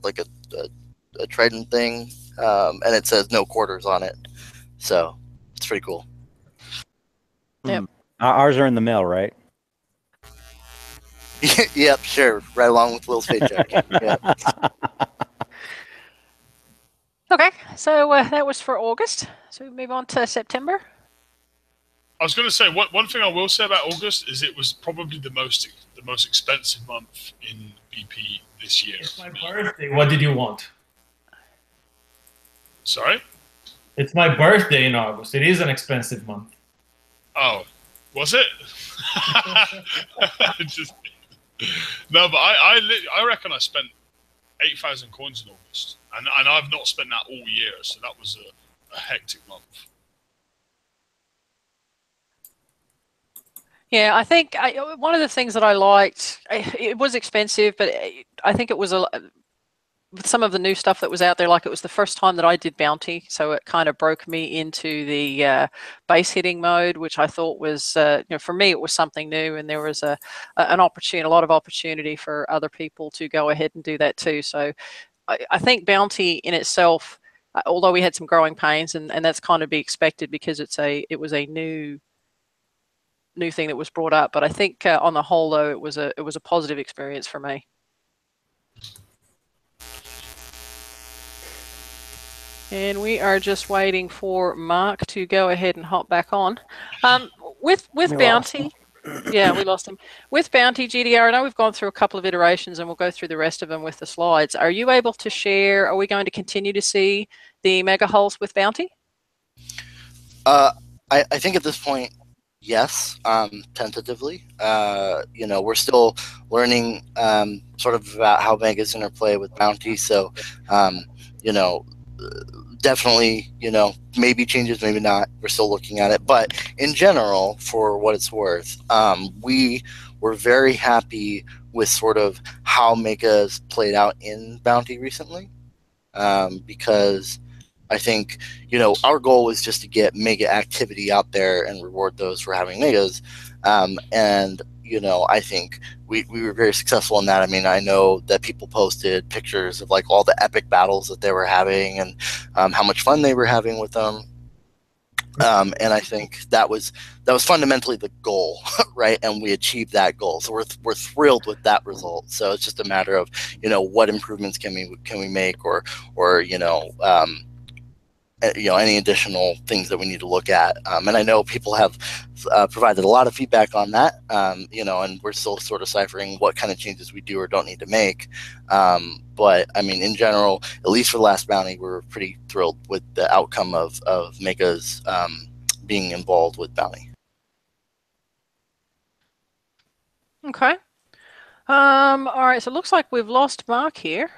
like a trident thing, and it says no quarters on it. So it's pretty cool. Yep. Ours are in the mail, right? Yep, sure. Right along with Will's paycheck. Yeah. Okay, so that was for August. So we move on to September. I was going to say one thing I will say about August is it was probably the most expensive month in BP this year. It's my birthday. What did you want? Sorry? It's my birthday in August. It is an expensive month. Oh, was it? No, but I reckon I spent 8,000 coins in August, and I've not spent that all year, so that was a hectic month. Yeah, I think one of the things that I liked, it was expensive, but I think it was with some of the new stuff that was out there, like it was the first time that I did bounty, so it kind of broke me into the base hitting mode, which I thought was, for me, it was something new, and there was a lot of opportunity for other people to go ahead and do that too. So I think bounty in itself, although we had some growing pains, and that's kind of be expected because it was a new thing that was brought up, but I think on the whole, though, it was a positive experience for me. And we are just waiting for Mark to go ahead and hop back on. With bounty, yeah, we lost him. With bounty, GDR, I know we've gone through a couple of iterations, and we'll go through the rest of them with the slides. Are you able to share? Are we going to continue to see the mega hulls with bounty? I think at this point, yes, tentatively. We're still learning sort of about how megas interplay with bounty. So, you know, definitely, maybe changes, maybe not. We're still looking at it. But in general, for what it's worth, we were very happy with sort of how megas played out in bounty recently, because I think, our goal was just to get mega activity out there and reward those for having megas. And, I think we were very successful in that. I mean, I know that people posted pictures of like all the epic battles that they were having and how much fun they were having with them. And I think that was fundamentally the goal, right? And we achieved that goal. So we're thrilled with that result. So it's just a matter of, what improvements can we make or any additional things that we need to look at. And I know people have provided a lot of feedback on that, and we're still sort of ciphering what kind of changes we do or don't need to make. But I mean, in general, at least for the last bounty, we're pretty thrilled with the outcome of megas being involved with bounty. Okay. All right, so it looks like we've lost Mark here.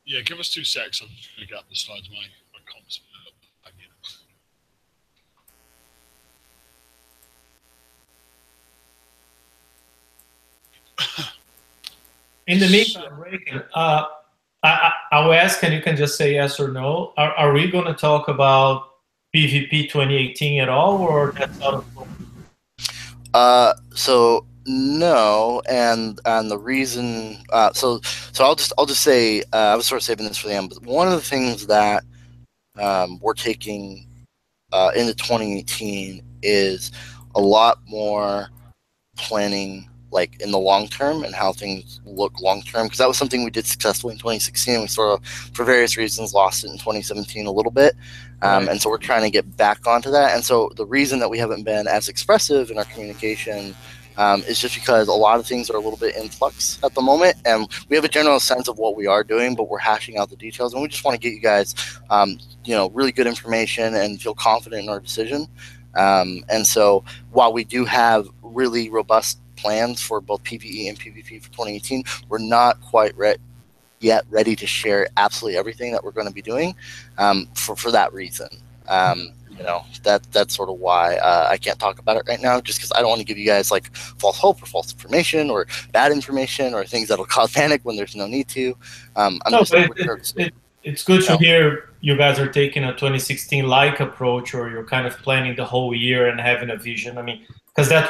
Yeah, give us 2 secs. I'm just going to get up the slides. My comps. In the meantime, Raikan, I'll ask, and you can just say yes or no. Are we going to talk about PvP 2018 at all, or that's out of So no, and the reason, so I'll just say, I was sort of saving this for the end, but one of the things that we're taking into 2018 is a lot more planning, like in the long term, and how things look long term, because that was something we did successfully in 2016. We sort of, for various reasons, lost it in 2017 a little bit. And so we're trying to get back onto that. And so the reason that we haven't been as expressive in our communication is just because a lot of things are a little bit in flux at the moment, and we have a general sense of what we are doing, but we're hashing out the details, and we just want to get you guys, really good information and feel confident in our decision. And so while we do have really robust plans for both PvE and PvP for 2018, we're not quite yet ready to share absolutely everything that we're going to be doing for that reason. That's sort of why I can't talk about it right now, just because I don't want to give you guys like false hope or false information or bad information or things that'll cause panic when there's no need to. It's good to hear you guys are taking a 2016-like approach, or you're kind of planning the whole year and having a vision. I mean, because that